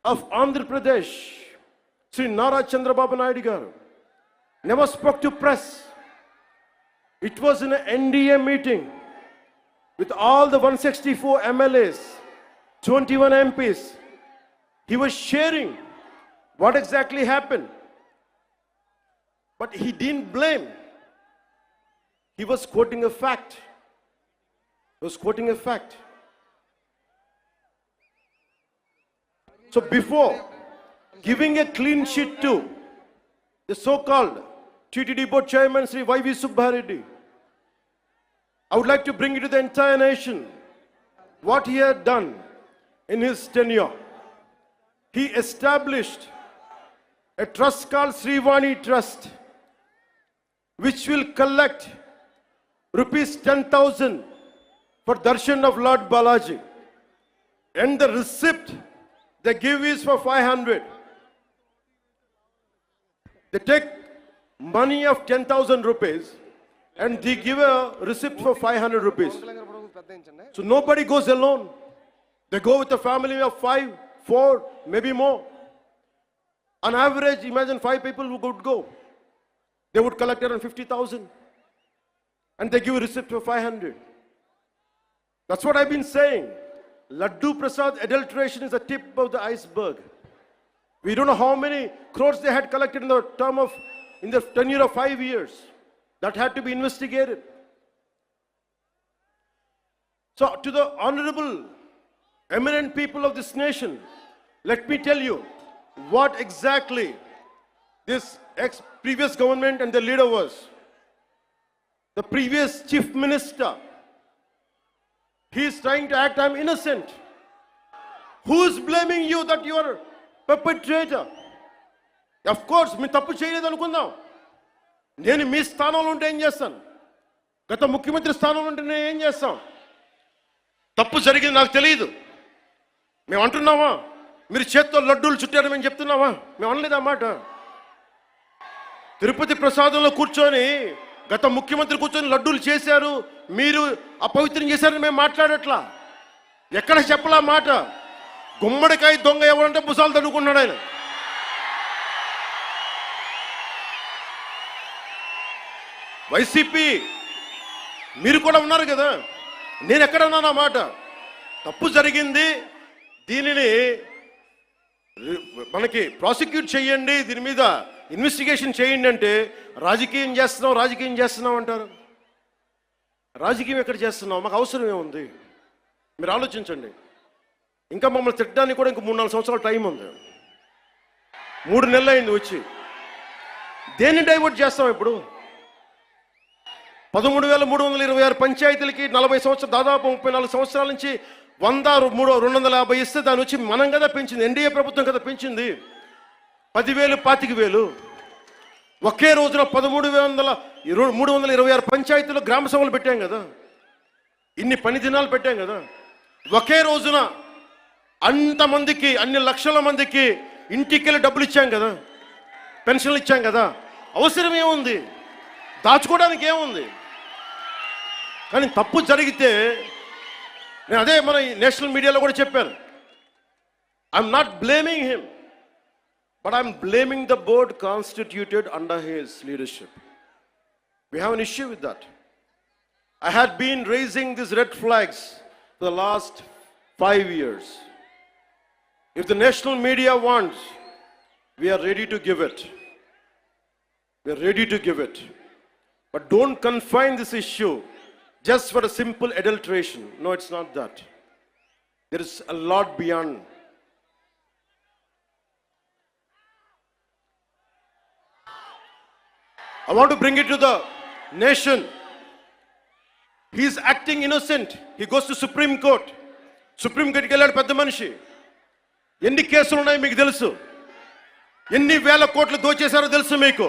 of Andhra Pradesh, Sri Nara Chandrababu Naidu garu, never spoke to press. It was in an NDA meeting with all the 164 MLAs, 21 MPs. He was sharing what exactly happened. But he didn't blame. He was quoting a fact. So before giving a clean sheet to the so-called TTD board chairman Sri Y.V. Subbareddy, I would like to bring it to the entire nation what he had done in his tenure. He established a trust called Srivani Trust, which will collect rupees 10,000 for darshan of Lord Balaji. And the receipt they give is for 500. They take money of 10,000 rupees and they give a receipt for 500 rupees. So nobody goes alone. They go with a family of 5, 4, maybe more. On average, imagine 5 people who would go. They would collect around 50,000. And they give a receipt for 500. That's what I've been saying. Laddu Prasad adulteration is the tip of the iceberg. We don't know how many crores they had collected in the tenure of 5 years. That had to be investigated. So to the Honorable eminent people of this nation, let me tell you what exactly this previous government and the leader was. The previous chief minister, he is trying to act I'm innocent. Who is blaming you that you are perpetrator? Of course, మీ తప్పు చేయలేదు అనుకుందాం. నేను మీ స్థానంలో ఉంటే ఏం చేస్తాను? గత ముఖ్యమంత్రి స్థానంలో ఉంటే నేను ఏం చేస్తాం? తప్పు జరిగింది నాకు తెలియదు. మేము అంటున్నావా? మీరు చేత్తో లడ్డూలు చుట్టారు మేము చెప్తున్నావా? మేము అనలేదు ఆ మాట. తిరుపతి ప్రసాదంలో కూర్చొని గత ముఖ్యమంత్రి కూర్చొని లడ్డూలు చేశారు, మీరు అపవిత్రం చేశారని మేము మాట్లాడట్లా. ఎక్కడ చెప్పలా మాట. గుమ్మడికాయ దొంగ ఎవరంటే భుజాలు తడుకున్నాడు ఆయన. వైసీపీ మీరు కూడా ఉన్నారు కదా, నేను ఎక్కడన్నా నా మాట. తప్పు జరిగింది, దీనిని మనకి ప్రాసిక్యూట్ చేయండి, దీని మీద ఇన్వెస్టిగేషన్ చేయండి అంటే రాజకీయం చేస్తున్నాం అంటారు. రాజకీయం ఎక్కడ చేస్తున్నాం? మాకు అవసరం ఏముంది? మీరు ఆలోచించండి. ఇంకా మమ్మల్ని తిట్టడానికి కూడా ఇంకా 3-4 సంవత్సరాల టైం ఉంది. 3 నెలలు అయింది వచ్చి. దేన్ని డైవర్ట్ చేస్తాం ఇప్పుడు? 13,326 పంచాయతీలకి 40 సంవత్సరాలు, దాదాపు 34 సంవత్సరాల నుంచి 100-250 ఇస్తే దాని వచ్చి మనం కదా పెంచింది, ఎన్డీఏ ప్రభుత్వం కదా పెంచింది. 10,000, 25,000 ఒకే రోజున 13,326 పంచాయతీలు గ్రామ సభలు పెట్టాం కదా, ఇన్ని పని దినాలు పెట్టాం కదా. ఒకే రోజున అంతమందికి, అన్ని లక్షల మందికి ఇంటికెళ్ళి డబ్బులు ఇచ్చాం కదా, పెన్షన్లు ఇచ్చాం కదా. అవసరం ఏముంది? దాచుకోవడానికి ఏముంది? కానీ తప్పు జరిగితే నేను అదే మన నేషనల్ మీడియాలో కూడా చెప్పాను. I'm not blaming him, but I'm blaming the board constituted under his leadership. We have an issue with that. I had been raising these red flags for the last 5 years. If the national media wants, we are ready to give it. We are ready to give it. But don't confine this issue just for a simple adulteration. No, it's not that. There is a lot beyond. I want to bring it to the nation. He is acting innocent. He goes to Supreme Court. Supreme Court ki velladu pedda manishi. Enni కేసులు ఉన్నాయి మీకు తెలుసు. ఎన్ని వేల కోట్లు దోచేశారో తెలుసు మీకు.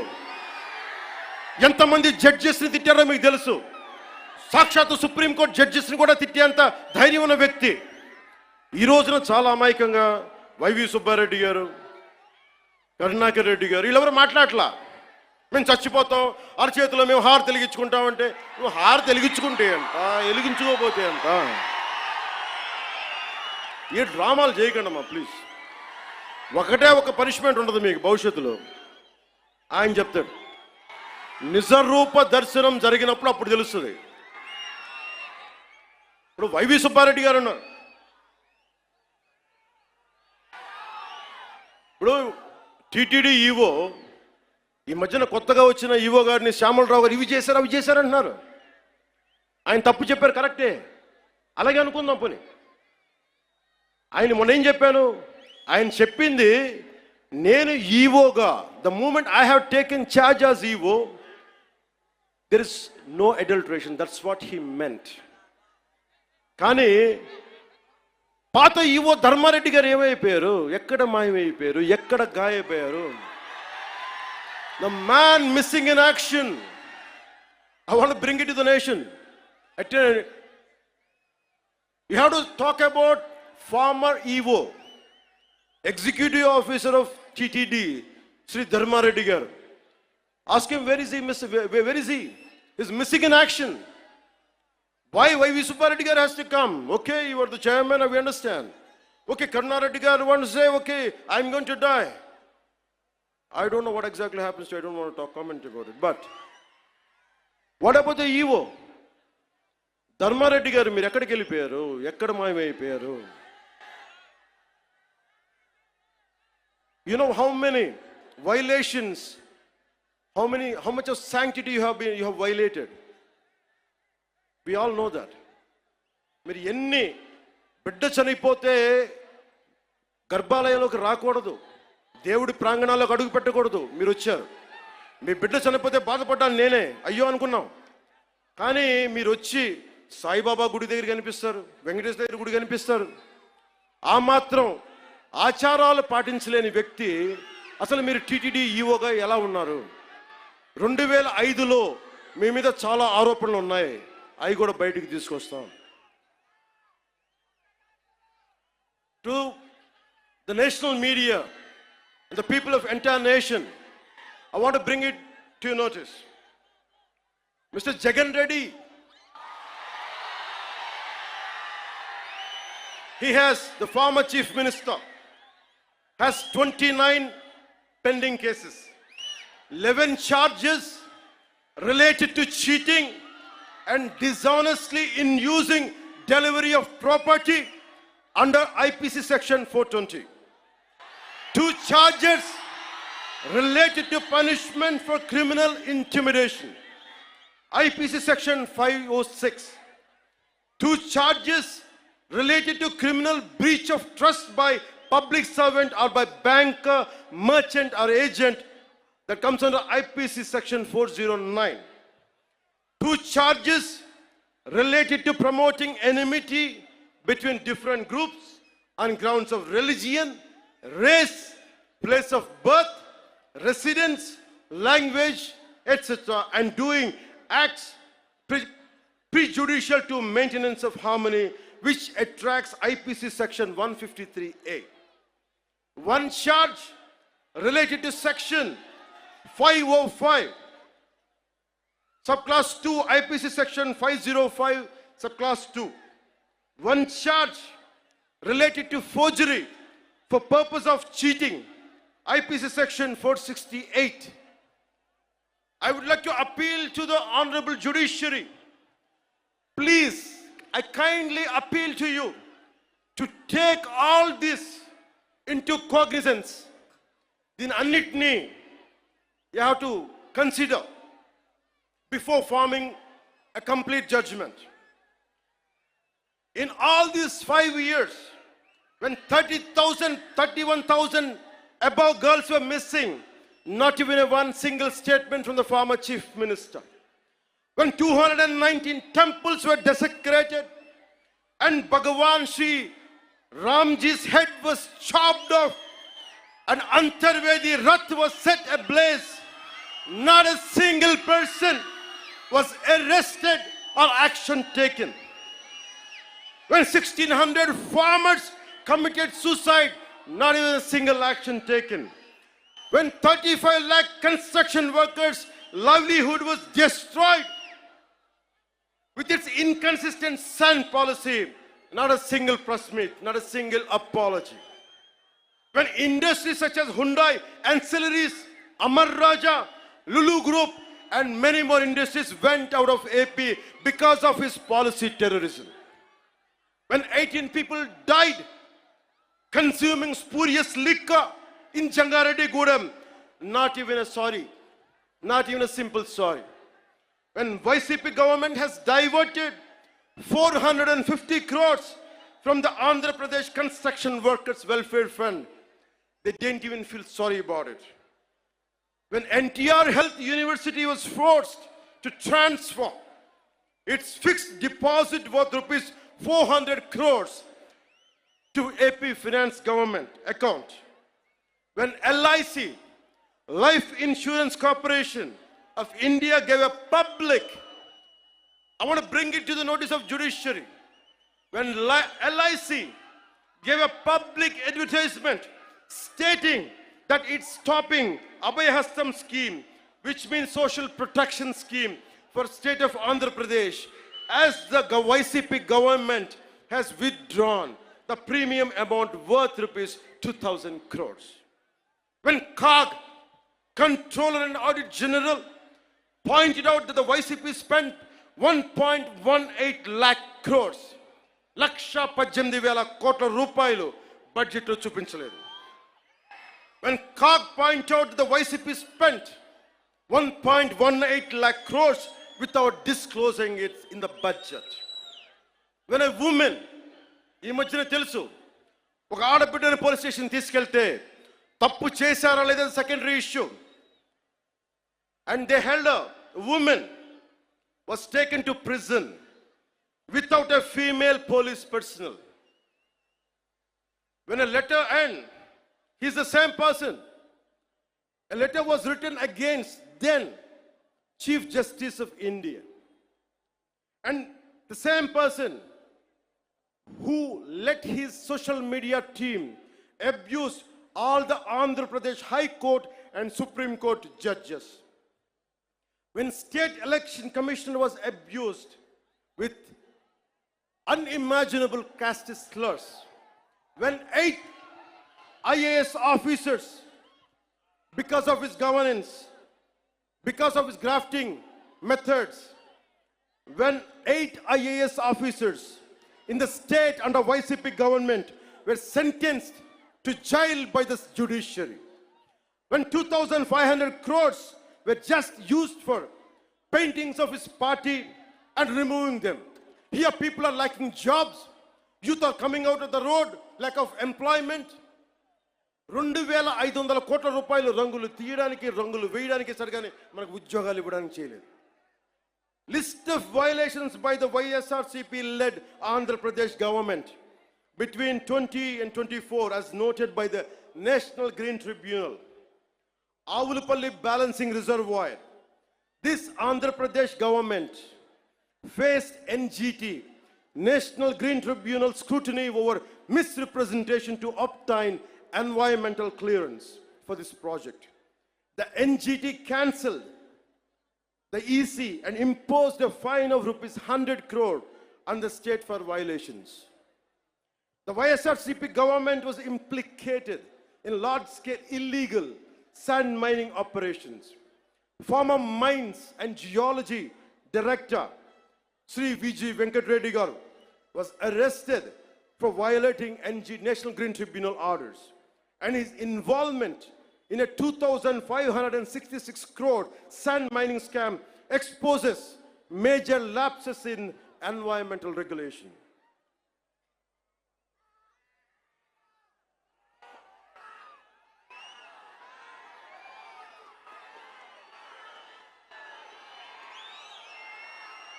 ఎంతమంది జడ్జెస్ని తిట్టారో మీకు తెలుసు. సాక్షాత్తు సుప్రీంకోర్టు జడ్జెస్ని కూడా తిట్టేంత ధైర్యం ఉన్న వ్యక్తి. ఈ రోజున చాలా అమాయకంగా వైవి సుబ్బారెడ్డి గారు, కరుణాకర్ రెడ్డి గారు వీళ్ళెవరు మాట్లాడలా. మేము చచ్చిపోతాం, అరచేతిలో మేము హారు వెలిగించుకుంటామంటే, నువ్వు హారు వెలిగించుకుంటే అంట, వెలిగించుకోపోతే అంట. ఏ డ్రామాలు చేయకండమ్మా ప్లీజ్. ఒకటే ఒక పనిష్మెంట్ ఉండదు మీకు భవిష్యత్తులో. ఆయన చెప్తాడు, నిజరూప దర్శనం జరిగినప్పుడు అప్పుడు తెలుస్తుంది. ఇప్పుడు వైవి సుబ్బారెడ్డి గారు ఉన్నారు. ఇప్పుడు టీటీడీ ఈవో, ఈ మధ్యన కొత్తగా వచ్చిన ఈవో గారిని శ్యామలరావు గారు ఇవి చేశారు అవి చేశారంటున్నారు. ఆయన తప్పు చెప్పారు, కరెక్టే, అలాగే అనుకుందాం పోనీ. ఆయన మొన్న ఏం చెప్పాను? ఆయన చెప్పింది, నేను ఈవోగా, the moment I have taken charge as EO, there is no adulteration, that's what he meant. కానీ పాత ఈవో ధర్మారెడ్డి గారు ఏమైపోయారు? ఎక్కడ మాయమైపోయారు? ఎక్కడ గాయపోయారు? The man missing in action. I want to bring it to the nation. You have to talk about former EVO, Executive Officer of TTD, Sri Dharma Reddy garu. Ask him, where is he? Where is he? He's missing in action. Why V. Subbareddy garu has to come? Okay, you are the chairman, we understand. Okay, Karuna Reddy garu wants to say, okay, I'm going to die. I don't know what exactly happens to, I don't want to comment about it. But what about the EVO? Dharma Reddy garu మీరు ఎక్కడికి వెళ్ళిపోయారు? ఎక్కడ మాయమైపోయారు? You know how many violations, how much of sanctity you have violated? We all know that. మీరు ఎన్ని బిడ్డ చనిపోతే గర్భాలయంలోకి రాకూడదు, దేవుడి ప్రాంగణాల్లోకి అడుగు పెట్టకూడదు. మీరు వచ్చారు, మీ బిడ్డ చనిపోతే బాధపడ్డాను నేనే, అయ్యో అనుకున్నాం. కానీ మీరు వచ్చి సాయిబాబా గుడి దగ్గర కనిపిస్తారు, వెంకటేశ్వర దగ్గర గుడి కనిపిస్తారు. ఆ మాత్రం ఆచారాలు పాటించలేని వ్యక్తి అసలు మీరు టీటీడీ ఈఓగా ఎలా ఉన్నారు? 2005లో మీ మీద చాలా ఆరోపణలు ఉన్నాయి, అవి కూడా బయటికి తీసుకొస్తాం. To the national media and the people of entire nation, I want to bring it to your notice. Mr. Jagan Reddy, he has, the former chief minister, has 29 pending cases, 11 charges related to cheating and dishonestly in using delivery of property under IPC section 420. 2 charges related to punishment for criminal intimidation, IPC section 506. 2 charges related to criminal breach of trust by public servant or by banker, merchant or agent, that comes under IPC section 409. 2 charges related to promoting enmity between different groups on grounds of religion, race, place of birth, residence, language, etc., and doing acts prejudicial to maintenance of harmony, which attracts IPC section 153A. 1 charge related to section 505, subclass 2, IPC section 505, subclass 2. 1 charge related to forgery for purpose of cheating, IPC section 468. I would like to appeal to the honorable judiciary. Please, I kindly appeal to you to take all this into cognizance. Din annitni you have to consider before forming a complete judgment. In all these 5 years, when 30,000, 31,000 above girls were missing, not even one single statement from the former chief minister. When 219 temples were desecrated and Bhagavan Sri Ramji's head was chopped off and Antarvedi Rath was set ablaze, not a single person was arrested or action taken. When 1,600 farmers committed suicide, not even a single action taken. When 35 lakh construction workers' livelihood was destroyed with its inconsistent sand policy, not a single press meet, not a single apology. When industries such as Hyundai, Ancillaries, Amar Raja, Lulu Group, and many more industries went out of AP because of his policy terrorism. When 18 people died consuming spurious liquor in Jangareddy Gudam, not even a sorry, not even a simple sorry. When YCP government has diverted 450 crores from the Andhra Pradesh Construction Workers Welfare Fund, they didn't even feel sorry about it. When NTR Health University was forced to transfer its fixed deposit worth rupees 400 crores to AP Finance government account. When LIC, Life Insurance Corporation of India, gave a public, I want to bring it to the notice of judiciary. When LIC gave a public advertisement stating that it's stopping Abhayahastam scheme, which means social protection scheme for state of Andhra Pradesh, as the YCP government has withdrawn the premium amount worth rupees 2,000 crores. When COG, Controller and Audit General, pointed out that the YCP spent 1.18 lakh crores, Laksha 18,000 కోట్ల రూపాయలు budget లో చూపించలేదు. When COG pointed out that the YCP spent 1.18 lakh crores without disclosing it in the budget. When a woman ఈ మధ్యన తెలుసు, ఒక ఆడబిడ్డని police station తీసుకెళ్తే తప్పు చేశారా లేదా secondary issue. And they held women was taken to prison without a female police personnel. When a letter and he's the same person, a letter was written against then Chief Justice of India, and the same person who let his social media team abuse all the Andhra Pradesh High Court and Supreme Court judges. When State Election Commission was abused with unimaginable caste slurs, when 8 IAS officers, because of his governance, because of his grafting methods, when 8 IAS officers in the state under YCP government were sentenced to jail by the judiciary, when 2,500 crores were just used for paintings of his party and removing them. Here people are lacking jobs, youth are coming out of the road, lack of employment. 2,500 కోట్ల రూపాయలు రంగులు తీయడానికి, రంగులు వేయడానికి సరిగానే మనకు ఉద్యోగాలు ఇవ్వడానికి చేయలేదు. List of violations by the YSRCP led Andhra Pradesh government between 20 and 24 as noted by the National Green Tribunal. Avulapalli balancing reservoir. This Andhra Pradesh government faced NGT, National Green Tribunal scrutiny over misrepresentation to obtain environmental clearance for this project. The NGT cancelled the EC and imposed a fine of rupees 100 crore on the state for violations. The YSRCP government was implicated in large-scale illegal sand mining operations. Former Mines and Geology Director Sri VG Venkat Reddy garu was arrested for violating National Green Tribunal orders, and his involvement in a 2,566 crore sand mining scam exposes major lapses in environmental regulation.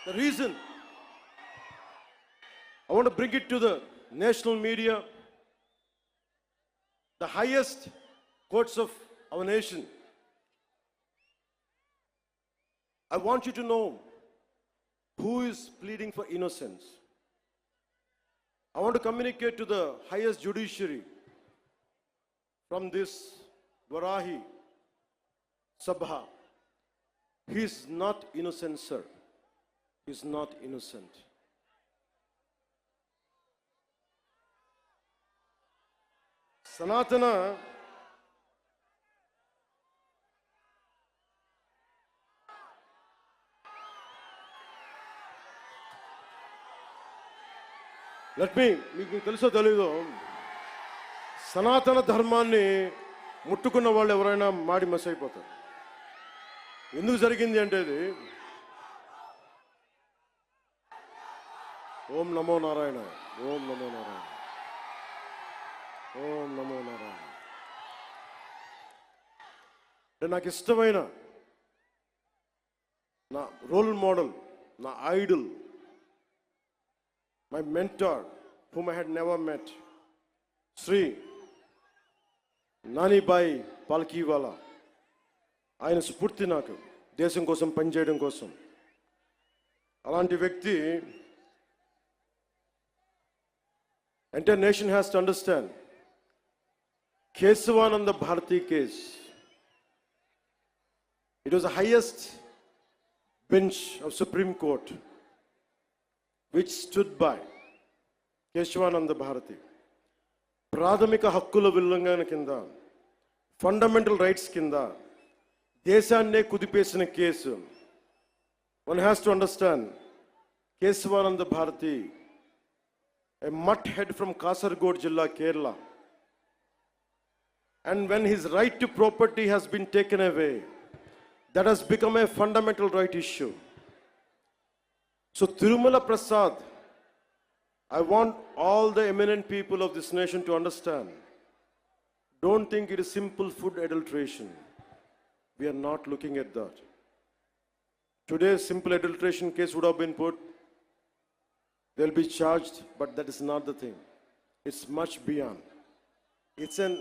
The reason I want to bring it to the national media, the highest courts of our nation. I want you to know who is pleading for innocence. I want to communicate to the highest judiciary from this Varahi Sabha. He is not innocent, sir. He is not innocent. Sanatana మీకు తెలుసో తెలీదో, సనాతన ధర్మాన్ని ముట్టుకున్న వాళ్ళు ఎవరైనా మాడి మస్ అయిపోతారు. ఎందుకు జరిగింది అంటే ఇది ఓం నమో నారాయణ, ఓం నమో నారాయణ, ఓం నమో నారాయణ. అంటే నాకు ఇష్టమైన నా రోల్ మోడల్, నా Idol, my mentor whom I had never met, Sri Nani Bai Palkiwala. ఆయన స్ఫూర్తి నాకు దేశం కోసం పనిచేయడం కోసం. అలాంటి వ్యక్తి, entire nation has to understand, Kesavananda Bharati case, it was the highest bench of Supreme Court which stood by Kesavananda Bharati. ప్రాథమిక హక్కుల ఉల్లంఘన కింద, ఫండమెంటల్ రైట్స్ కింద దేశాన్నే కుదిపేసిన case. One has to understand, Kesavananda Bharati, a mutt head from Kasaragod Jilla, Kerala, and when his right to property has been taken away, that has become a fundamental right issue. So Tirumala Prasad, I want all the eminent people of this nation to understand. Don't think it is simple food adulteration. We are not looking at that. Today's simple adulteration case would have been put. They'll be charged, but that is not the thing. It's much beyond. It's an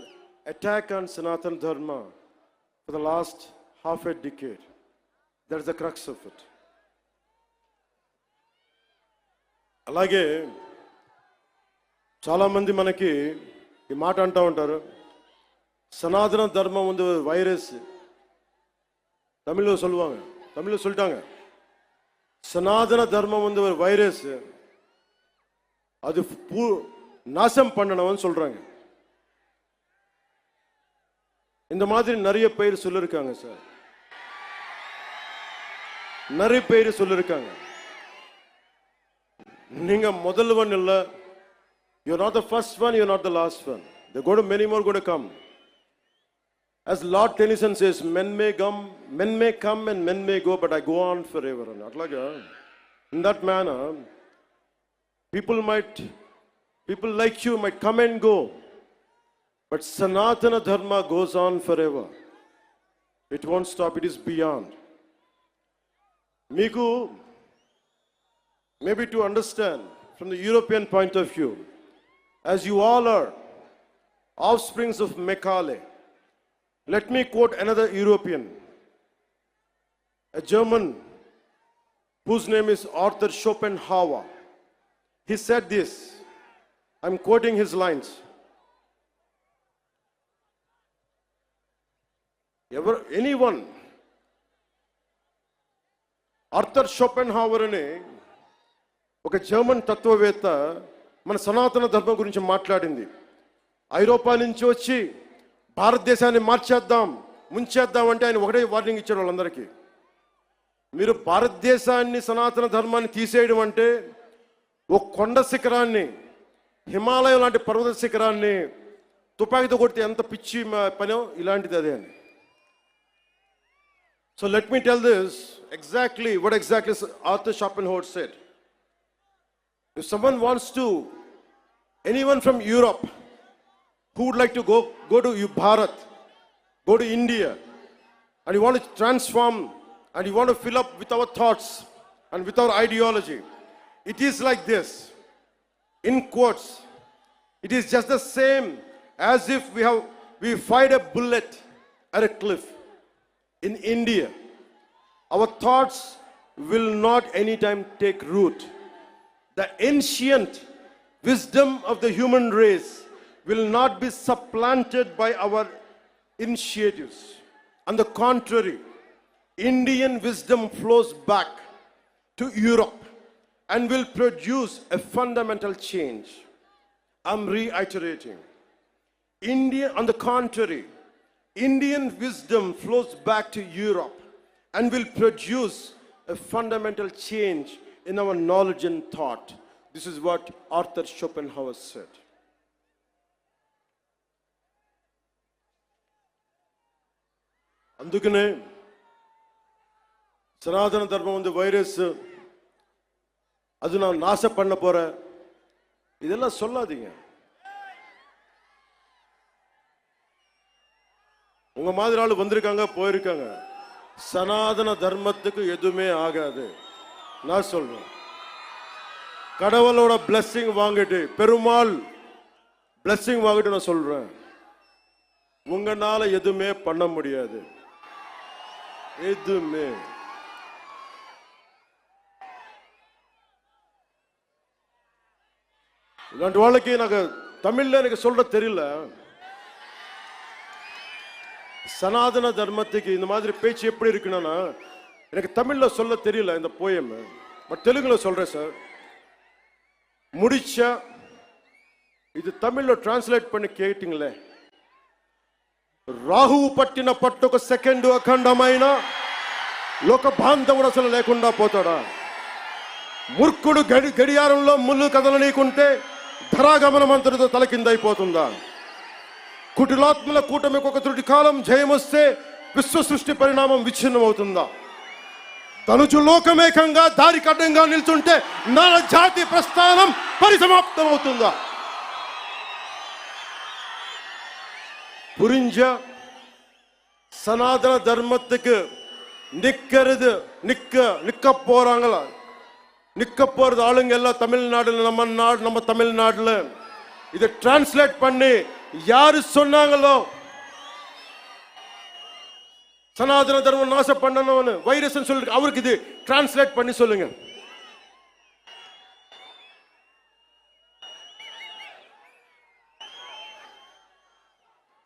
attack on Sanatana Dharma for the last half a decade. That is the crux of it. అలాగే చాలామంది మనకి ఈ మాట అంటూ ఉంటారు, సనాతన ధర్మం வந்து வைரஸ். தமிழில் சொல்லுவாங்க, தமிழில் சொல்லிட்டாங்க, சனாதன தர்மம் வந்து ஒரு வைரஸ், அது நாசம் பண்ணணும்னு சொல்றாங்க. இந்த மாதிரி நிறைய பேர் சொல்லிருக்காங்க சார், நிறைய பேர் சொல்லிருக்காங்க. நீங்க முதல்வன் இல்ல, you're not the first one, you're not the last one. There are going to many more going to come. As Lord Tennyson says, men may come and men may go, but I go on forever. Atlaga, in that manner, people like you might come and go, but Sanatana Dharma goes on forever. It won't stop, it is beyond. Miku, maybe to understand from the European point of view, as you all are offsprings of Macaulay, let me quote another European, a German whose name is Arthur Schopenhauer. He said this, I'm quoting his lines. Anyone, Arthur Schopenhauer అనే ఒక German తత్వవేత్త మన సనాతన ధర్మం గురించి మాట్లాడింది. ఐరోపా నుంచి వచ్చి భారతదేశాన్ని మార్చేద్దాం, ముంచేద్దాం అంటే ఆయన ఒకటే వార్నింగ్ ఇచ్చాడు వాళ్ళందరికీ. మీరు భారతదేశాన్ని సనాతన ధర్మాన్ని తీసేయడం అంటే ఒక కొండ శిఖరాన్ని, హిమాలయం లాంటి పర్వత శిఖరాన్ని తుపాకీతో కొడితే ఎంత పిచ్చి పనో ఇలాంటిది అదే అని. So let me tell this exactly what exactly Arthur Schopenhauer said. If someone wants to, anyone from Europe who would like to go to Bharat, go to India, and you want to transform and you want to fill up with our thoughts and with our ideology, it is like this. In quotes, it is just the same as if we fired a bullet at a cliff. In India, our thoughts will not anytime take root. The ancient wisdom of the human race will not be supplanted by our initiatives. On the contrary, Indian wisdom flows back to Europe and will produce a fundamental change. I'm reiterating. On the contrary, Indian wisdom flows back to Europe and will produce a fundamental change in our knowledge and thought. This is what Arthur Schopenhauer said. అందుకనే సనాతన ధర్మం ఉంది virus, அது நான் நாசம் பண்ண போறேன், இதெல்லாம் சொல்லாதீங்க. உங்க மாதிரி ஆளு வந்திருக்காங்க, போயிருக்காங்க. சனாதன தர்மத்துக்கு எதுவுமே ஆகாது. நான் சொல்றேன், கடவுளோட பிளெஸிங் வாங்கிட்டு, பெருமாள் பிளெஸிங் வாங்கிட்டு நான் சொல்றேன், உங்களால எதுவுமே பண்ண முடியாது. எதுவுமே. இல்லாண்டி வாழ்க்கை எனக்கு தமிழ்ல எனக்கு சொல்ற தெரியல. சனாதன தர்மத்துக்கு இந்த மாதிரி பேச்சு எப்படி இருக்குன்னா எனக்கு தமிழ்ல சொல்ல தெரியல இந்த போயம், பட் தெலுங்குல சொல்றேன் சார். முடிச்சா ఇది తమిళ్లో ట్రాన్స్లేట్ பண்ணி కేటింగ్లే. రాహువు పట్టిన పట్టొక సెకండ్ అఖండమైన లోక బాంధవుడు అసలు లేకుండా పోతాడా? మూర్ఖుడు గడియారంలో ముళ్ళు కదలనీకుంటే ధరాగమనం అంతటితో తలకిందైపోతుందా? కుటిలాత్మల కూటమికి ఒక త్రుటి కాలం జయమొస్తే విశ్వ సృష్టి పరిణామం విచ్ఛిన్నమవుతుందా? తనుచు లోకమేకంగా దారి కడ్డంగా నిల్చుంటే నా జాతి ప్రస్థానం పరిసమాప్తమవుతుందా? புரிஞ்ச சனாதன தர்மத்துக்கு நிக்க போறாங்களா? நிக்க போறது ஆளுங்க எல்லாம் தமிழ்நாடுல, நம்ம தமிழ்நாடுல இதை டிரான்ஸ்லேட் பண்ணி யாரு சொன்னாங்களோ சனாதன தர்மம் நாசம் பண்ணணும் வைரஸ் சொல்லி அவருக்கு இது டிரான்ஸ்லேட் பண்ணி சொல்லுங்க.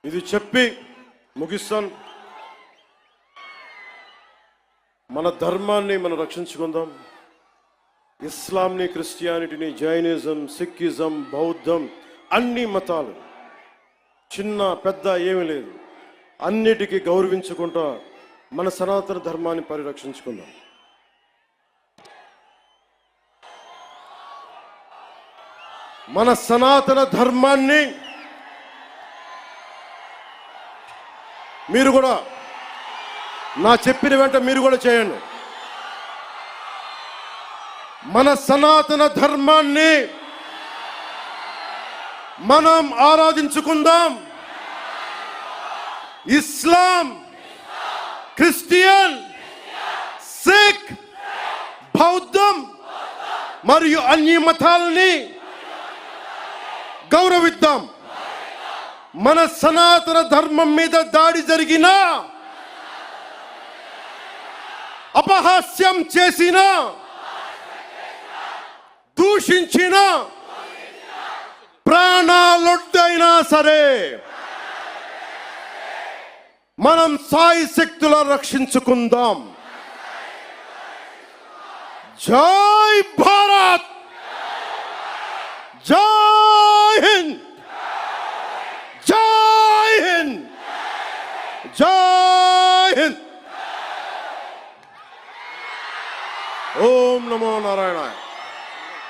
ఇది చెప్పి ముగిస్తాను. మన ధర్మాన్ని మనం రక్షించుకుందాం. ఇస్లాంని, క్రిస్టియానిటీని, జైనిజం, సిక్కిజం, బౌద్ధం, అన్ని మతాలు చిన్న పెద్ద ఏమీ లేదు, అన్నిటికీ గౌరవించుకుంటా మన సనాతన ధర్మాన్ని పరిరక్షించుకుందాం. మన సనాతన ధర్మాన్ని మీరు కూడా నా చెప్పిన వెంట మీరు కూడా చేయండి. మన సనాతన ధర్మాన్ని మనం ఆరాధించుకుందాం. ఇస్లాం, క్రిస్టియన్, సిక్, బౌద్ధం మరియు అన్ని మతాలని గౌరవిద్దాం. మన సనాతన ధర్మం మీద దాడి జరిగినా, అపహాస్యం చేసిన, దూషించిన, ప్రాణాలొడ్డైనా సరే మనం సాయి శక్తుల రక్షించుకుందాం. జై భారత్, జై హింద్, జై హింద్, జై హింద్. ఓం నమో నారాయణాయ.